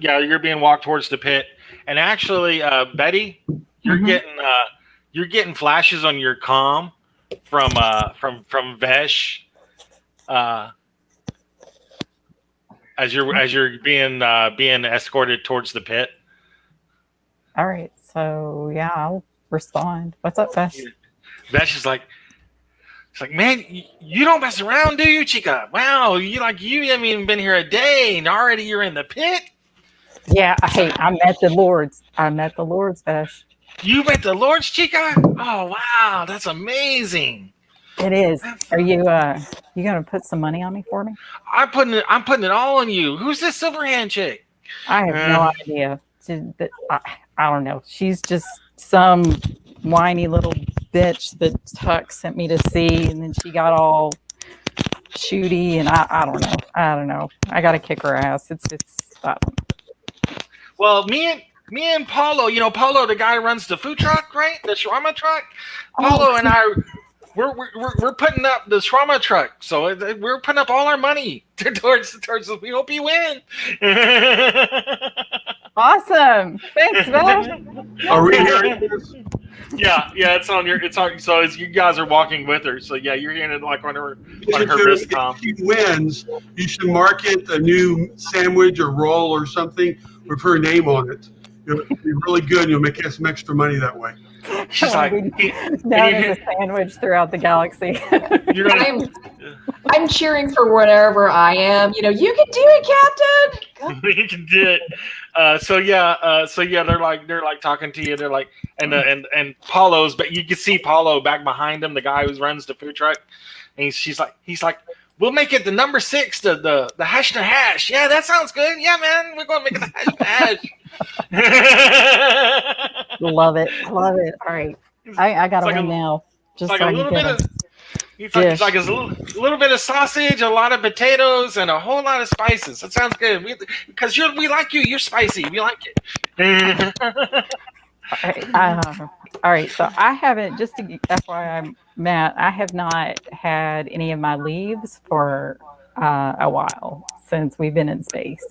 Yeah, you're being walked towards the pit, and actually, Betty, you're getting flashes on your comm from Vesh, as you're being escorted towards the pit. All right. So yeah, I'll respond. What's up, Vesh? Vesh is like, it's like, man, you don't mess around, do you, Chica? Wow, you haven't even been here a day, and already you're in the pit. Yeah. Hey, I met the Lords. Vesh. You met the Lords, Chica? Oh wow, that's amazing. It is. Are you gonna put some money on me for me? I'm putting it all on you. Who's this Silverhand chick? I have no idea. I don't know. She's just some whiny little bitch that Tuck sent me to see, and then she got all shooty, and I don't know. I gotta kick her ass. It's I don't know. Well, me and Paulo, Paulo, the guy who runs the food truck, right? The shawarma truck. Paulo and I, we're putting up the shawarma truck, so we're putting up all our money towards this. We hope you win. Awesome. Thanks, Vesh. Are we hearing this? Yeah, it's on. So as you guys are walking with her, so yeah, you're hearing it like on her wrist comm. If she wins, you should market a new sandwich or roll or something with her name on it. It'll be really good, and you'll make some extra money that way. She's like, known as a sandwich throughout the galaxy. I'm cheering for whatever I am. You can do it, Captain. You can do it. So yeah, they're like talking to you. They're like, and Paulo's, but you can see Paulo back behind him, the guy who runs the food truck, and he's like, we'll make it the number 6, the hash to hash. Yeah, that sounds good. Yeah, man, we're gonna make it the hash to hash. Love it. All right, I got like one now. Just like so a little bit of. It's like a little bit of sausage, a lot of potatoes, and a whole lot of spices. That sounds good. Because we like you. You're spicy. We like it. All right. So I haven't, just to FYI, Matt, I have not had any of my leaves for a while since we've been in space.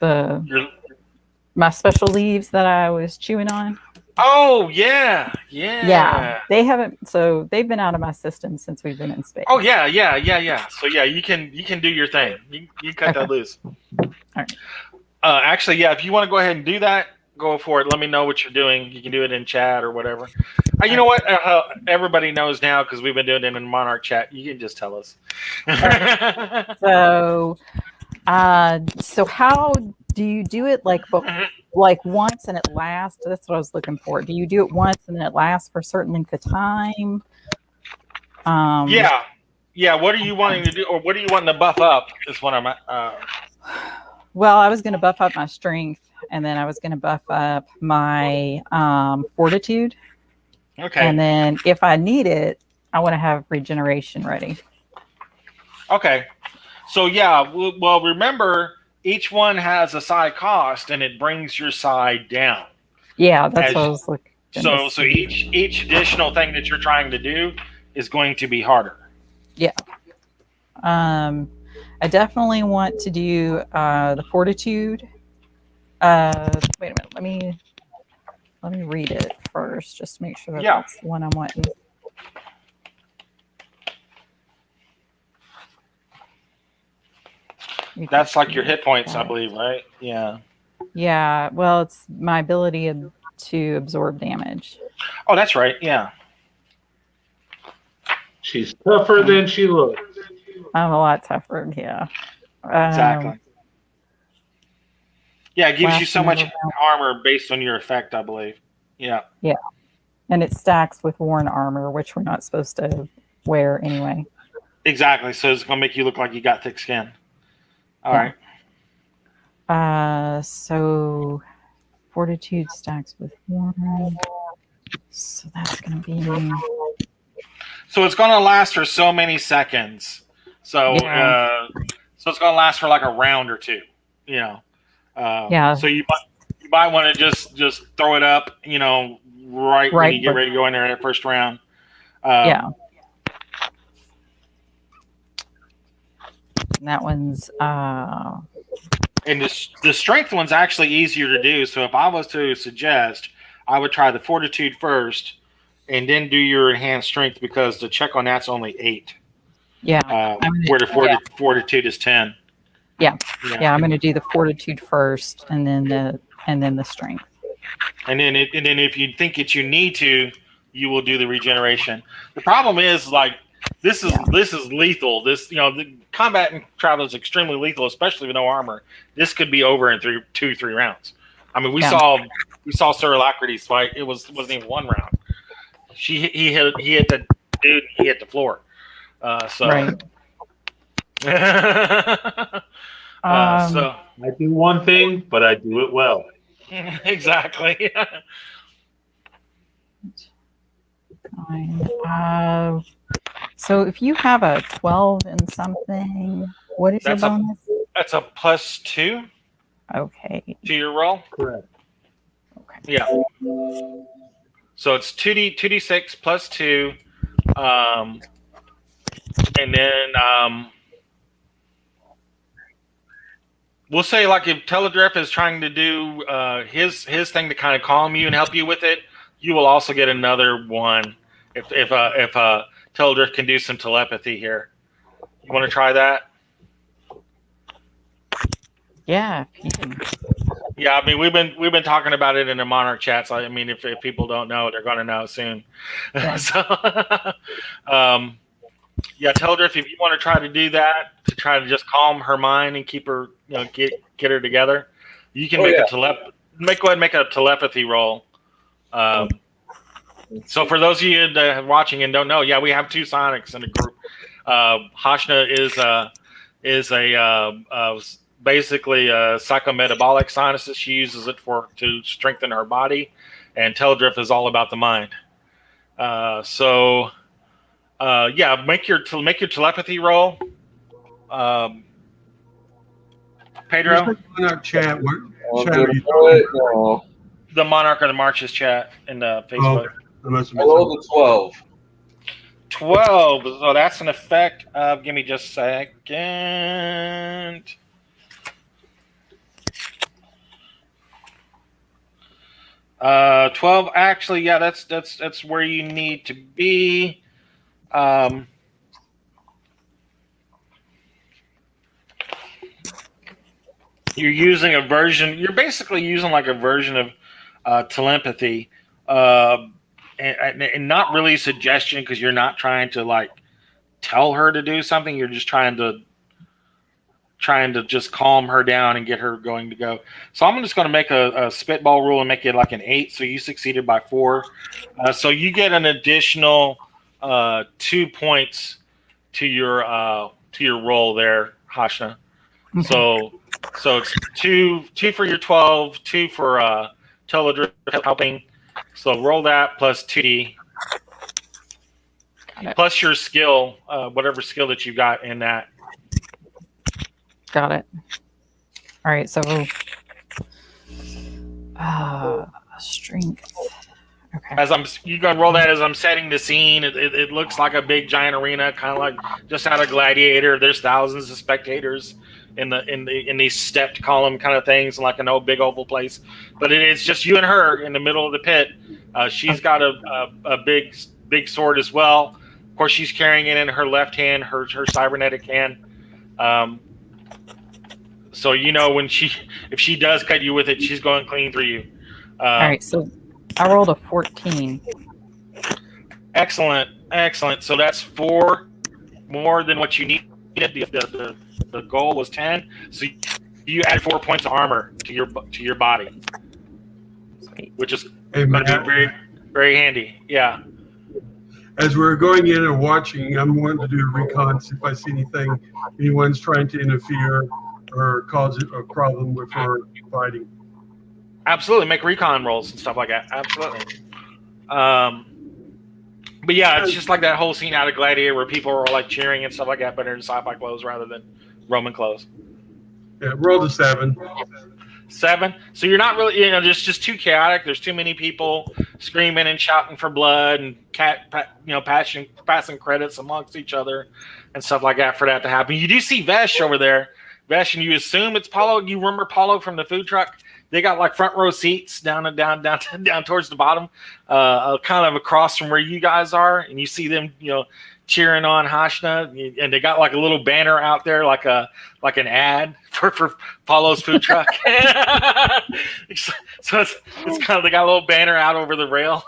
So my special leaves that I was chewing on. Oh yeah. They haven't. So they've been out of my system since we've been in space. Oh yeah. So yeah, you can do your thing. You cut that loose. All right. Actually, yeah. If you want to go ahead and do that, go for it. Let me know what you're doing. You can do it in chat or whatever. You know what? Everybody knows now because we've been doing it in Monarch chat. You can just tell us. Right. So how do you do it? Like once and it lasts? That's what I was looking for. Do you do it once and then it lasts for a certain length of time? Yeah. What are you wanting to do, or what are you wanting to buff up? Is what I'm. Well, I was going to buff up my strength, and then I was going to buff up my fortitude. Okay. And then if I need it, I want to have regeneration ready. Okay. So yeah, well, remember, each one has a side cost, and it brings your side down. Yeah, that's what I was looking. So each additional thing that you're trying to do is going to be harder. Yeah. And I definitely want to do the fortitude. Wait a minute. Let me read it first, just to make sure that that's the one I'm wanting. That's like your hit points, I believe, right? Yeah. Yeah. Well, it's my ability to absorb damage. Oh, that's right. Yeah. She's tougher than she looks. I'm a lot tougher. Yeah. Exactly. Yeah, it gives you so much round. armor based on your effect, I believe. Yeah. Yeah. And it stacks with worn armor, which we're not supposed to wear anyway. Exactly. So it's going to make you look like you got thick skin. All right. So fortitude stacks with worn. So that's going to be. So it's going to last for so many seconds. So so it's going to last for like a round or two. You know. So you might want to just throw it up. You know, right when you get ready to go in there in that first round. And that one's. And the strength one's actually easier to do. So if I was to suggest, I would try the fortitude first, and then do your enhanced strength, because the check on that's only 8. Yeah. Where the fortitude is 10. Yeah. I'm going to do the fortitude first, and then the strength. And then if you think that you need to, you will do the regeneration. The problem is, like, this is lethal. This, the combat in travel is extremely lethal, especially with no armor. This could be over in 2-3 rounds. I mean, we saw Sir Alacrity's fight. It wasn't even one round. He hit the dude. He hit the floor. Right. So I do one thing, but I do it well. Exactly. So if you have a 12 and something, what is your bonus? That's a +2. Okay. To your roll. Correct. Okay. Yeah. So it's 2d6 +2, and then we'll say, like, if Teledrift is trying to do his thing to kind of calm you and help you with it, you will also get another one if Teledrift can do some telepathy here. You want to try that? Yeah, if you can. Yeah, I mean, we've been talking about it in the Monarch chats. I mean, if people don't know, they're going to know soon. Yeah. So, Teldrift, if you want to try to do that, to try to just calm her mind and keep her, get her together, you can go ahead and make a telepathy roll. So for those of you that are watching and don't know, we have 2 Sonics in the group. Hashna is basically a psychometabolic sinus. She uses it to strengthen her body, and Teldrift is all about the mind. Make your telepathy roll. Pedro? Monarch chat. The Monarch of the Marches chat in the Facebook. I rolled a 12. 12. So that's an effect of. Give me just a second. 12. Actually, that's where you need to be. You're basically using like a version of telepathy, and not really suggestion, because you're not trying to like tell her to do something. You're just trying to just calm her down and get her going to go. So I'm just going to make a spitball rule and make it like an 8. So you succeeded by 4. So you get an additional 2 points to your roll there, Hashna. Okay. So it's 2 for your 12, 2 for Teledrift helping. So roll that plus 2d. Plus your skill, whatever skill that you got in that. Got it. All right, so strength. Okay. You gonna roll that as I'm setting the scene. It looks like a big giant arena, kind of like just out of Gladiator. There's thousands of spectators in these stepped column kind of things, like an old big oval place. But it's just you and her in the middle of the pit. She's got a big sword as well. Of course, she's carrying it in her left hand, her cybernetic hand. So when if she does cut you with it, she's going clean through you. All right, so I rolled a 14. Excellent. So that's 4 more than what you needed. The goal was 10, so you added 4 points of armor to your body, Sweet. which is Hey, going to Matt, be very, very handy. Yeah. as we're going in and watching, I'm wanting to do a recon, see if I see anyone's trying to interfere or cause a problem with our fighting. Absolutely, make recon rolls and stuff like that. Absolutely. But yeah, it's just like that whole scene out of Gladiator where people are like cheering and stuff like that, but they're in sci-fi clothes rather than Roman clothes. Yeah, roll a 7. 7. So you're not really, just too chaotic. There's too many people screaming and shouting for blood and passing credits amongst each other and stuff like that for that to happen. You do see Vesh over there. Vesh, and you assume it's Paulo. You remember Paulo from the food truck? They got like front row seats down towards the bottom, kind of across from where you guys are, and you see them, cheering on Hashna, and they got like a little banner out there, like an ad for Paulo's food truck. So it's kind of, they got a little banner out over the rail.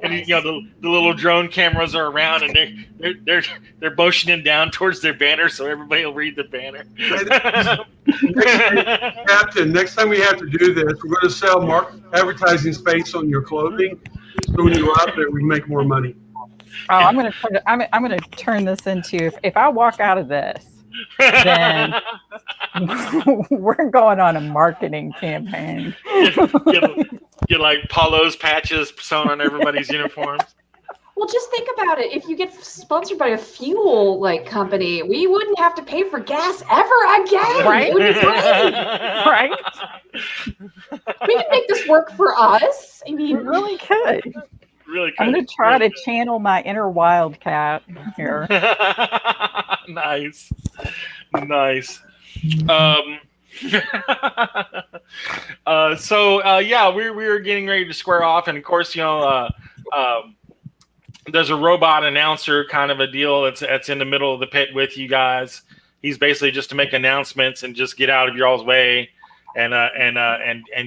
And the little drone cameras are around, and they're motioning down towards their banner so everybody will read the banner. Captain, next time we have to do this, we're going to sell advertising space on your clothing, so when you go out there, we make more money. Oh, I'm gonna turn this into, if I walk out of this, then we're going on a marketing campaign. Get like Paulo's patches sewn on everybody's uniforms. Well, just think about it. If you get sponsored by a fuel company, we wouldn't have to pay for gas ever again. Right? It would be great. Right? We can make this work for us. I We mean, really could. Really I'm going to try to channel my inner wildcat here. Nice. So we were getting ready to square off, and of course, there's a robot announcer kind of a deal that's in the middle of the pit with you guys. He's basically just to make announcements and just get out of y'all's way, and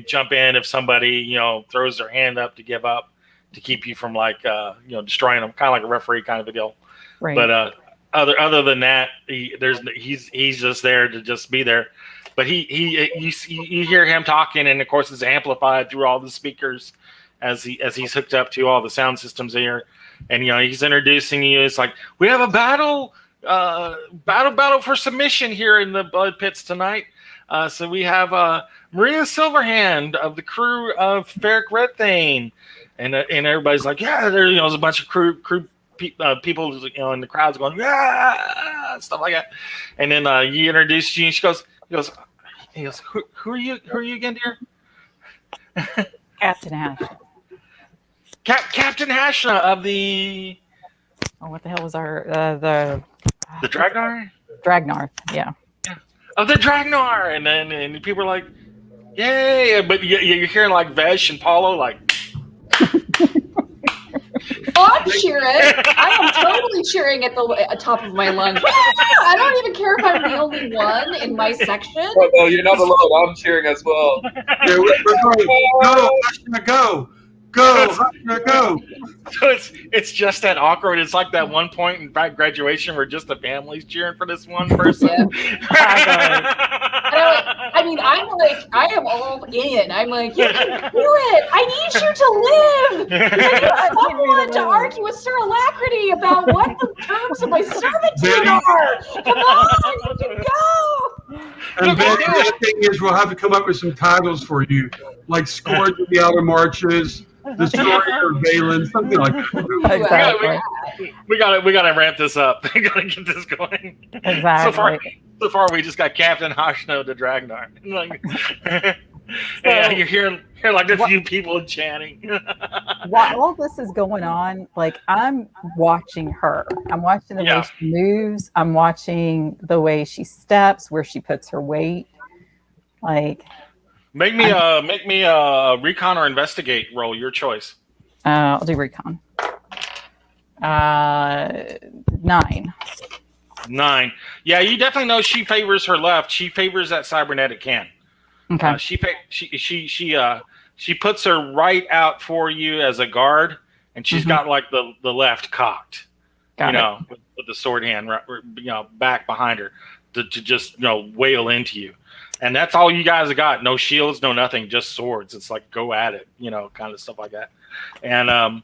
jump in if somebody throws their hand up to give up, to keep you from destroying them, kind of like a referee kind of a deal. Right. But other than that, he's just there to just be there. But you hear him talking, and of course it's amplified through all the speakers as he's hooked up to all the sound systems here, and he's introducing you. It's like, we have a battle for submission here in the Blood Pits tonight. So we have Maria Silverhand of the crew of Ferric Redthane. And everybody's like, yeah, there's a bunch of crew people, in the crowd's going, yeah, stuff like that. And then you introduce you, and he goes, who are you again, dear? Captain Hashna. Captain Hashna of the. Oh, what the hell was the Dragnar? Dragnar, yeah. Of the Dragnar, and people are like, yay! But you're hearing like Vesh and Paulo like. I'm cheering. I am totally cheering at the top of my lungs. I don't even care if I'm the only one in my section. Oh, no, you're not alone. I'm cheering as well. Yeah, we're going, go, Hashna, go. Go, Hashna, go. So it's just that awkward. It's like that one point in graduation where just the family's cheering for this one person. I mean, I am all in. I'm like, you can do it. I need you to live. I want to argue with Sir Alacrity about what the terms of my servitude are. Come on, you can go. And then the other thing is, we'll have to come up with some titles for you, like Scourge of the Outer Marches, The Story of Valen, something like that. Exactly. We gotta ramp this up. We gotta get this going. Exactly. So far we just got Captain Hashno the Dragnar. Yeah, you're hearing like a few people chanting. While all this is going on, like I'm watching her. I'm watching the way she moves. I'm watching the way she steps, where she puts her weight. Like, make me a recon or investigate roll, your choice. I'll do recon. 9. 9. Yeah, you definitely know she favors her left. She favors that cybernetic can. Okay. She puts her right out for you as a guard, and she's got like the left cocked. With the sword hand, back behind her to just wail into you. And that's all you guys have got. No shields, no nothing, just swords. It's like go at it, kind of stuff like that. And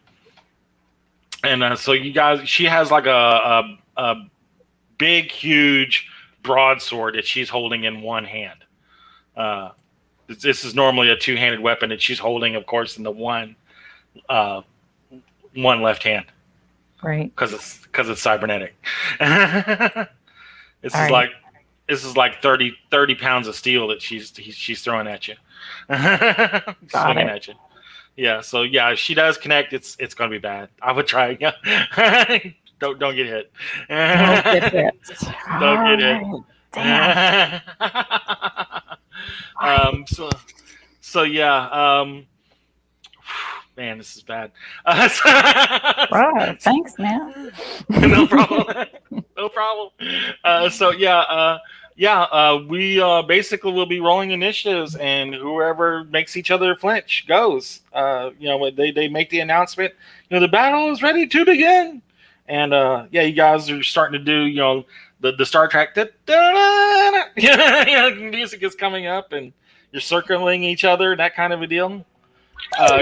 so you guys, she has like a big, huge broadsword that she's holding in one hand. This is normally a two-handed weapon that she's holding, of course, in the one left hand. Right. Because it's cybernetic. This is like 30 pounds of steel that she's throwing at you. Swinging at you. Yeah, so yeah, if she does connect, it's gonna be bad. I would try. Don't get hit. Don't get hit. Don't get hit. Damn. So yeah, man, this is bad. Right. Thanks, man. No problem. No problem. We basically will be rolling initiatives, and whoever makes each other flinch goes. They make the announcement. The battle is ready to begin, and you guys are starting to do the Star Trek. Music is coming up, and you're circling each other, that kind of a deal. So,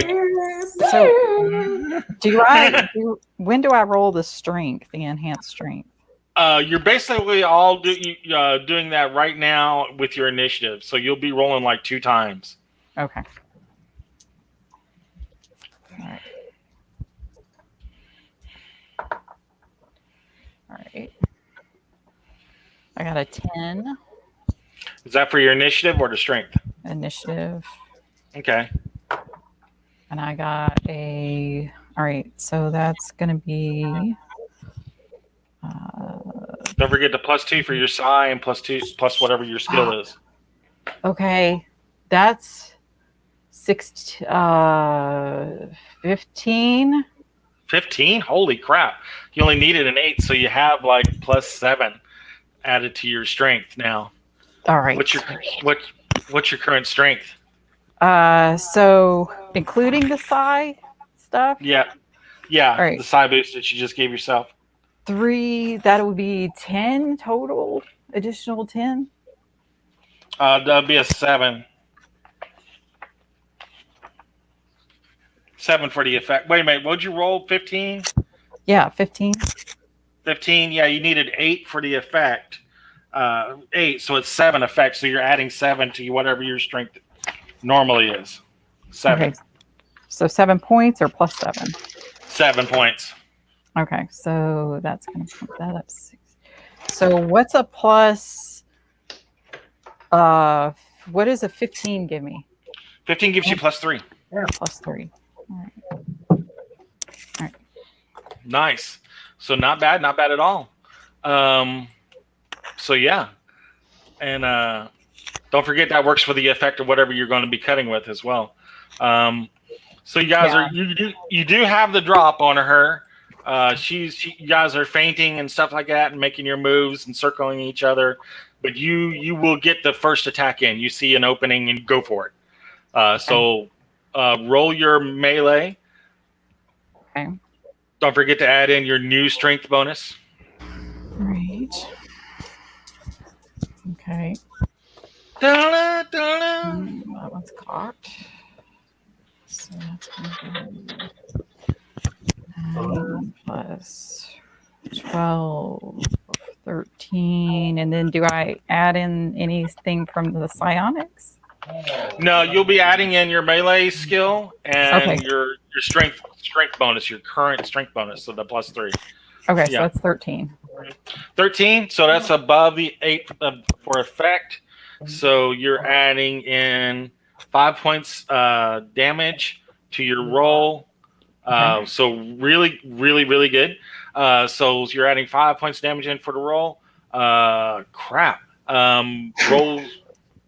when do I roll the strength, the enhanced strength? You're basically all doing that right now with your initiative, so you'll be rolling like 2 times. Okay. All right. I got a 10. Is that for your initiative or the strength? Initiative. Okay. And I got a... All right, so that's going to be... Don't forget the +2 for your psi and +2 plus whatever your skill is. Okay, that's 15. 15? Holy crap! You only needed an 8, so you have like +7 added to your strength now. All right. What's your current strength? So including the psi stuff. Yeah. All right. The psi boost that you just gave yourself. 3, that would be 10 total, additional 10. That'd be a 7. 7 for the effect. Wait a minute, what'd you roll? 15? Yeah, 15. 15, yeah, you needed 8 for the effect. 8, so it's 7 effects, so you're adding 7 to whatever your strength normally is. 7. Okay. So 7 points or +7? 7 points. Okay, so that's going to put that up 6. So what's a plus? What does a 15 give me? 15 gives you +3. Yeah, +3. All right. Nice. So not bad at all. So yeah, and don't forget that works for the effect of whatever you're going to be cutting with as well. So you guys you do have the drop on her. You guys are feinting and stuff like that and making your moves and circling each other, but you will get the first attack in. You see an opening and go for it. So roll your melee. Okay. Don't forget to add in your new strength bonus. Right. Okay. Da-da-da. That one's cocked. So that's going to be 9 plus 12, 13. And then do I add in anything from the psionics? No, you'll be adding in your melee skill and your strength bonus, your current strength bonus, so the +3. Okay, so that's 13. 13, so that's above the 8 for effect. So you're adding in 5 points damage to your roll. So really, really, really good. So you're adding 5 points damage in for the roll. Crap. Roll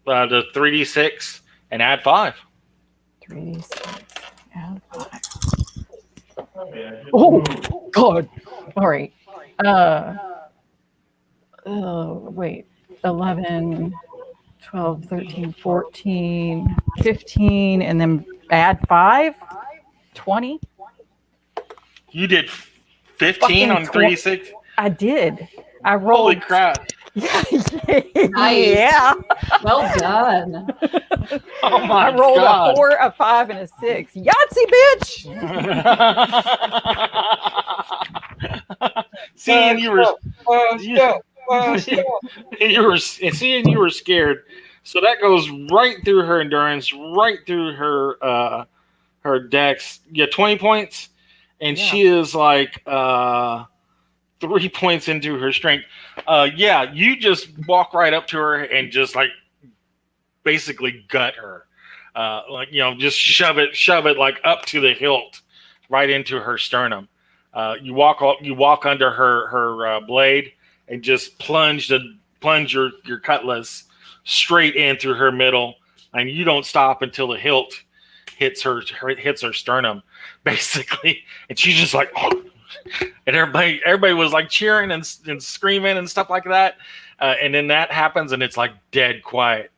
the 3d6 and add 5. 3d6, add 5. Oh, God. All right. Wait. 11, 12, 13, 14, 15, and then add 5? 20? You did 15 on 3d6? I did. I rolled. Holy crap. Nice. Yeah. Well done. Oh my I rolled God. a 4, a 5, and a 6. Yahtzee, bitch! Seeing you were scared. So that goes right through her endurance, right through her her dex. Yeah, 20 points. And she is like 3 points into her strength. Yeah, you just walk right up to her and just like basically gut her. Like, you know, just shove it like up to the hilt, right into her sternum. You walk under her blade and just plunge your cutlass straight in through her middle, and you don't stop until the hilt hits her sternum, basically. And she's just like, oh. And everybody was like cheering and screaming and stuff like that. And then that happens, and it's like dead quiet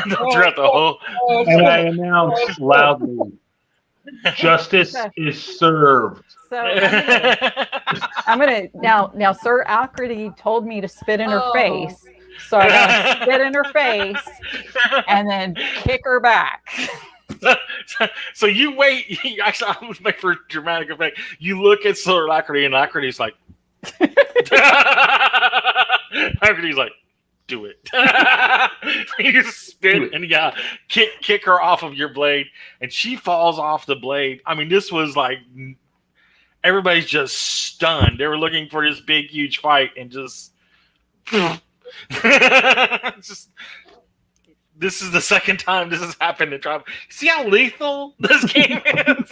throughout the whole. And I announce loudly, "Justice is served." So I'm gonna now. Sir Alcredy told me to spit in her face, so I gotta spit in her face and then kick her back. So you wait. Actually, I'm gonna make for dramatic effect. You look at Sir Alcredy, and Alcredy's like, Alcredy's like, do it. You spit and kick her off of your blade, and she falls off the blade. I mean, this was like everybody's just stunned. They were looking for this big, huge fight, and just this is the second time this has happened in Tribe. See how lethal this game is?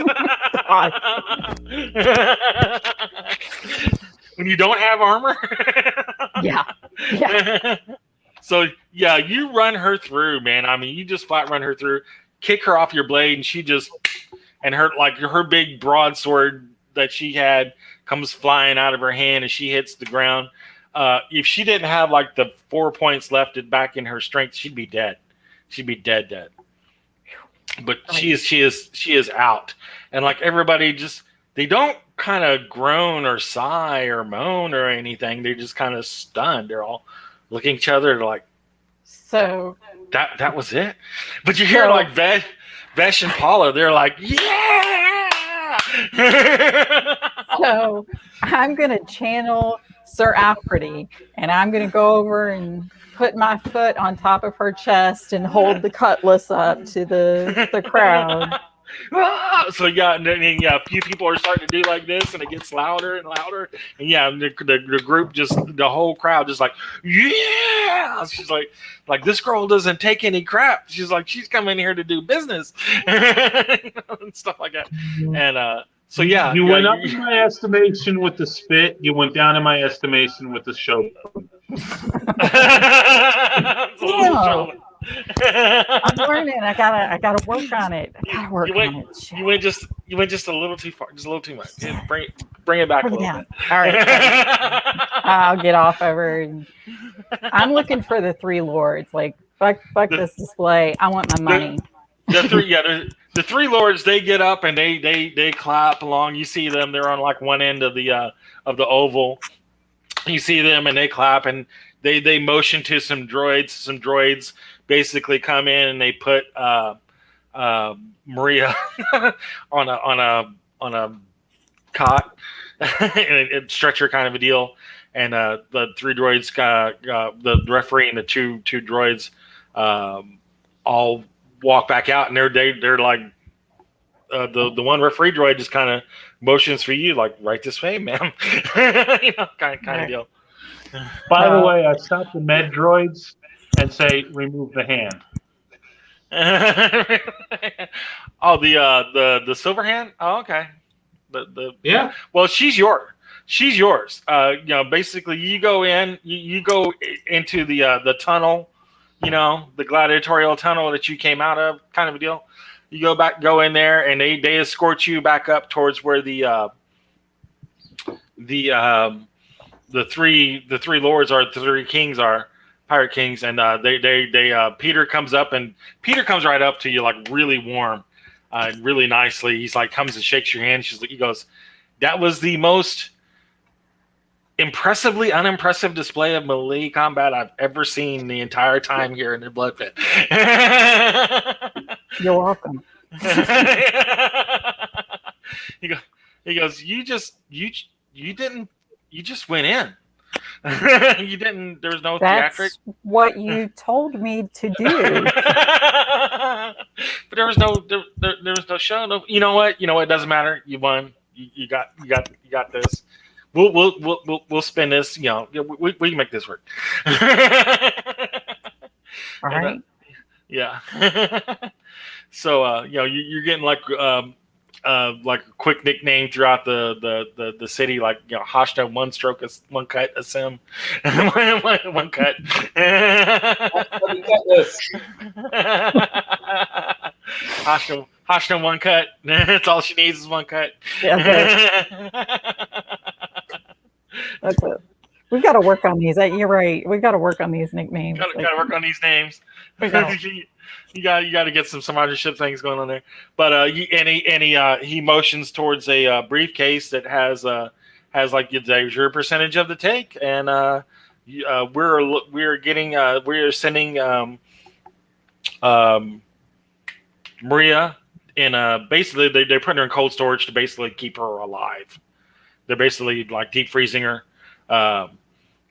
When you don't have armor? Yeah. So, yeah, you run her through, man. I mean, you just flat run her through, kick her off your blade, and she just, and her big broadsword that she had comes flying out of her hand as she hits the ground. If she didn't have like the 4 points left back in her strength, she'd be dead. She'd be dead. But she is out. And like everybody they don't kind of groan or sigh or moan or anything. They're just kind of stunned. They're all looking at each other like, so that was it. But you hear like Vesh and Paula, they're like, yeah. So I'm gonna channel Sir Alfredy, and I'm gonna go over and put my foot on top of her chest and hold the cutlass up to the crowd. So and then a few people are starting to do like this, and it gets louder and louder. And the group the whole crowd just like, yeah. She's like this girl doesn't take any crap. She's like, she's coming here to do business, and stuff like that. And so you went up in my estimation with the spit. You went down in my estimation with the show. I'm learning. I gotta work on it. You went just a little too far, just a little too much. Bring it back a little bit. All right. I'll get off over. I'm looking for the three lords. Like fuck this display. I want my money. The three lords, they get up and they clap along. You see them; they're on like one end of the oval. You see them and they clap and they motion to some droids. Some droids basically come in and they put Maria on a cot and a stretcher kind of a deal. And the three droids, the referee and the two droids, all walk back out, and they're like the one referee droid just kind of motions for you, like right this way, ma'am. kind of deal. By the way, I stop the med droids and say, remove the hand. Oh, the silver hand. Oh, okay. Yeah. Well, she's yours. She's yours. Basically, you go in. You go into the tunnel. The gladiatorial tunnel that you came out of, kind of a deal. You go in there, and they escort you back up towards where the three lords are, the three kings are, pirate kings, and Peter comes up, and Peter comes right up to you like really warm, really nicely. He's like comes and shakes your hand. He goes, "That was the most impressively unimpressive display of melee combat I've ever seen the entire time here in the Blood Pit." You're welcome. He goes, you just went in. You didn't. There was no theatric. That's what you told me to do. But there was no show. No, you know what? It doesn't matter. You won. You got this. We'll spin this. We can make this work. All right. Yeah. So you're getting like a quick nickname throughout the city, like Hashna, one stroke, one cut, a sim, one cut. Hashna, one cut. That's all she needs is one cut. Yeah, that's it. We've got to work on these. You're right. We've got to work on these nicknames. Got to work on these names. You got to get some sponsorship things going on there. But he motions towards a briefcase that has like your percentage of the take, and we're sending Maria in basically they're putting her in cold storage to basically keep her alive. They're basically like deep freezing her,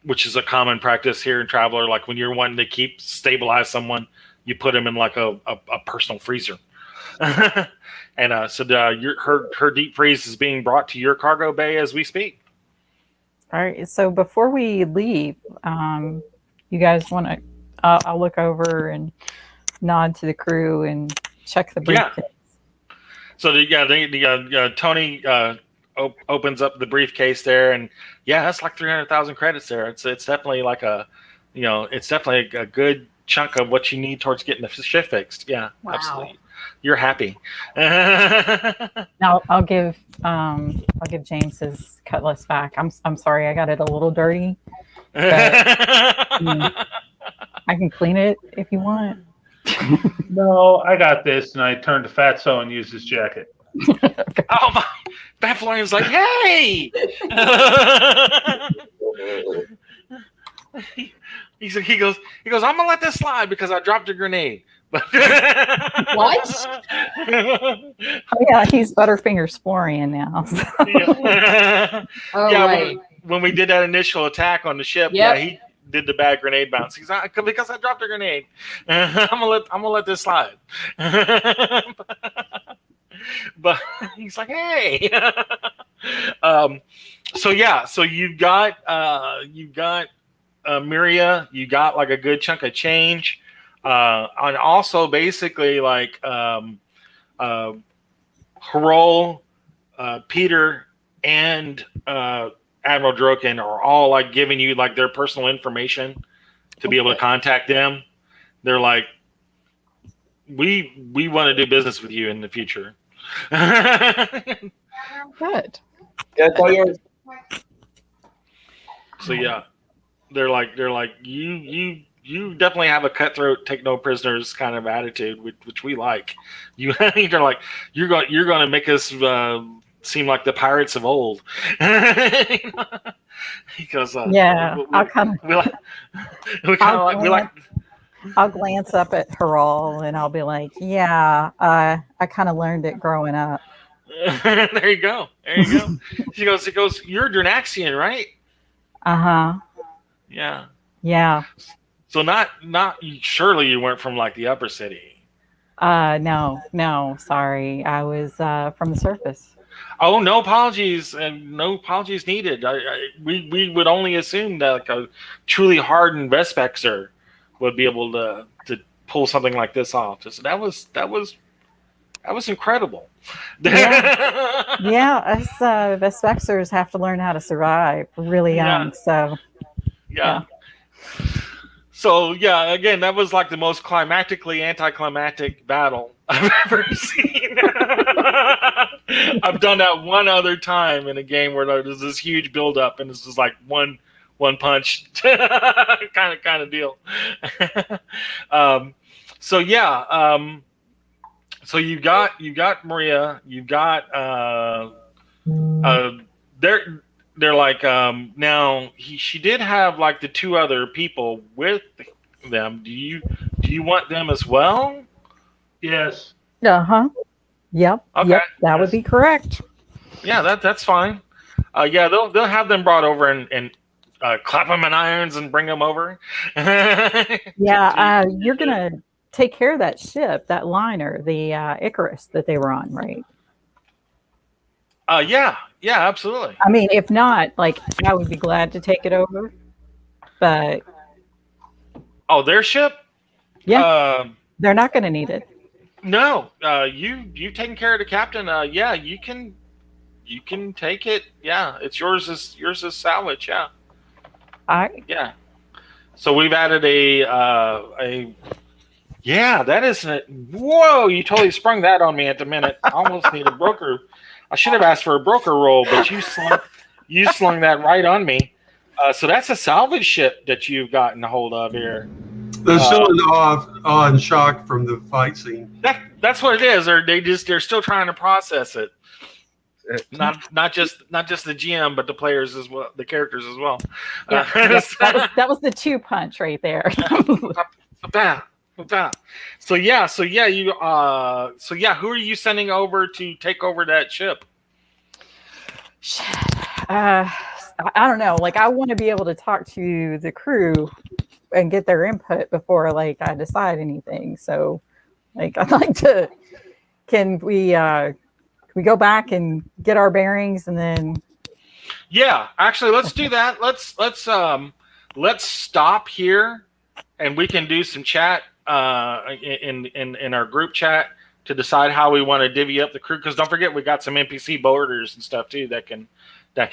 which is a common practice here in Traveler. Like when you're wanting to stabilize someone, you put them in like a personal freezer. And her deep freeze is being brought to your cargo bay as we speak. All right. So before we leave, you guys want to? I'll look over and nod to the crew and check the briefcase. Yeah. So Tony opens up the briefcase there, and that's like 300,000 credits there. It's definitely like it's definitely a good chunk of what you need towards getting the ship fixed. Yeah, wow. Absolutely. You're happy. Now I'll give James his cutlass back. I'm sorry, I got it a little dirty. But, I can clean it if you want. No, I got this, and I turned to Fatso and used his jacket. Okay. Oh my! Fat Florian's like, hey! He goes, I'm gonna let this slide because I dropped a grenade. What? Oh yeah, he's Butterfingers Florian now. So. Right. When we did that initial attack on the ship, he did the bad grenade bounce. He's like, because I dropped a grenade. I'm gonna let this slide. But he's like, hey. So you got Miria, you got like a good chunk of change, and also basically like Harol, Peter, and Admiral Droken are all like giving you like their personal information to be able to contact them. They're like, we want to do business with you in the future. Good. Yeah, it's all yours. So yeah, they're like you definitely have a cutthroat, take no prisoners kind of attitude, which we like. They're like you're going to make us seem like the pirates of old. Because I'll glance up at Harol and I'll be like, I kind of learned it growing up. There you go. She goes, you're Drinaxian, right? Uh-huh. Yeah. Yeah. So not surely you weren't from like the upper city. No, sorry. I was from the surface. Oh, no apologies, and no apologies needed. We would only assume that like a truly hardened Vespexer would be able to pull something like this off. So that was incredible. Yeah, us the Spexers have to learn how to survive really young. So yeah. So yeah, again, that was like the most climactically anticlimactic battle I've ever seen. I've done that one other time in a game where there's this huge buildup and it's just like one punch kind of deal. So yeah, so you got Maria, you got they're like now she did have like the two other people with them. Do you want them as well? Yes. Uh-huh. Yep. Okay. Yep. That would be correct. Yeah, that's fine. Yeah, they'll have them brought over and clap them in irons and bring them over. Yeah, you're gonna take care of that ship, that liner, the Icarus that they were on, right? Yeah, absolutely. I mean, if not, like, I would be glad to take it over. But their ship? Yeah, they're not going to need it. No, you taking care of the captain. Yeah, you can take it. Yeah, it's yours as salvage. Yeah. Yeah. So we've added a. Yeah, that isn't. Whoa! You totally sprung that on me at the minute. I almost need a broker. I should have asked for a broker roll, but you slung that right on me. So that's a salvage ship that you've gotten a hold of here. They're still in awe and shock from the fight scene. That's what it is. They're still trying to process it. Not just the GM, but the players as well, the characters as well. Yeah, that was the 2-punch right there. So yeah, you who are you sending over to take over that ship? I don't know. Like, I want to be able to talk to the crew and get their input before like I decide anything. So, like, I'd like to. Can we go back and get our bearings and then? Yeah, actually, let's do that. Let's stop here, and we can do some chat in our group chat to decide how we want to divvy up the crew. Because don't forget, we got some NPC boarders and stuff too that can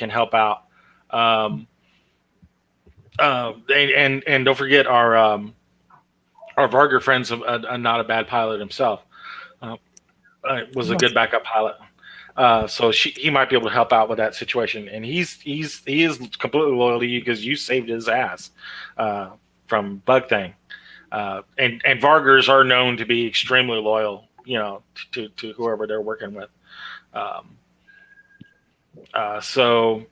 help out. And don't forget our Varger friend's not a bad pilot himself. Was a good backup pilot. So he might be able to help out with that situation. And he is completely loyal to you because you saved his ass from Bug Thing. And Vargers are known to be extremely loyal, to whoever they're working with. So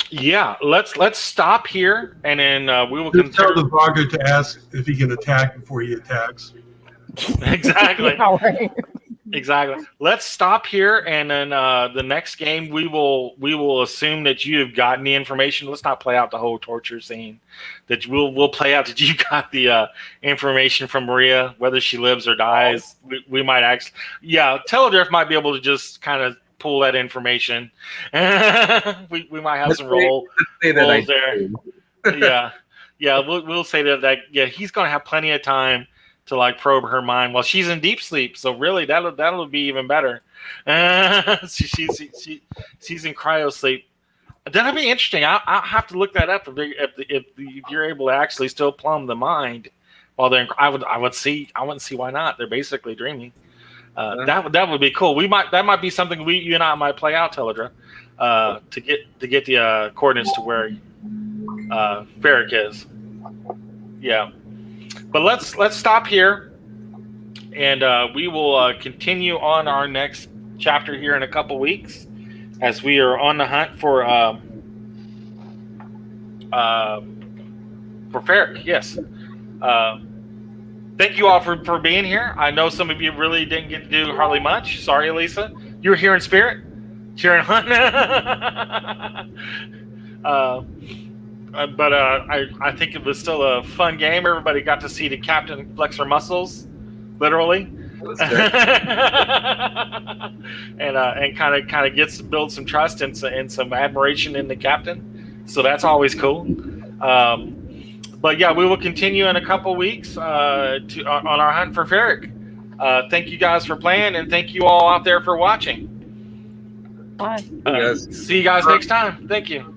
yeah, let's stop here, and then we will tell the Varger to ask if he can attack before he attacks. Exactly. Yeah, right. Exactly. Let's stop here, and then the next game we will assume that you have gotten the information. Let's not play out the whole torture scene. That we'll play out that you got the information from Maria, whether she lives or dies. We might actually, Teledrift might be able to just kind of pull that information. we might have some rolls there. We'll say that he's going to have plenty of time to like probe her mind while she's in deep sleep. So really, that'll be even better. She's in cryo sleep. That'll be interesting. I'll have to look that up if you're able to actually still plumb the mind while they're. I wouldn't see why not. They're basically dreaming. That would be cool. That might be something you and I might play out, Teledra, to get the coordinates to where Ferric is. Yeah. But let's stop here, and we will continue on our next chapter here in a couple weeks, as we are on the hunt for Ferric. Yes. Thank you all for being here. I know some of you really didn't get to do hardly much. Sorry, Elisa. You were here in spirit, cheering on. But I think it was still a fun game. Everybody got to see the captain flex her muscles, literally, and kind of build some trust and some admiration in the captain. So that's always cool. But yeah, we will continue in a couple weeks on our hunt for Ferric. Thank you guys for playing, and thank you all out there for watching. Bye. Yes. See you guys next time. Thank you.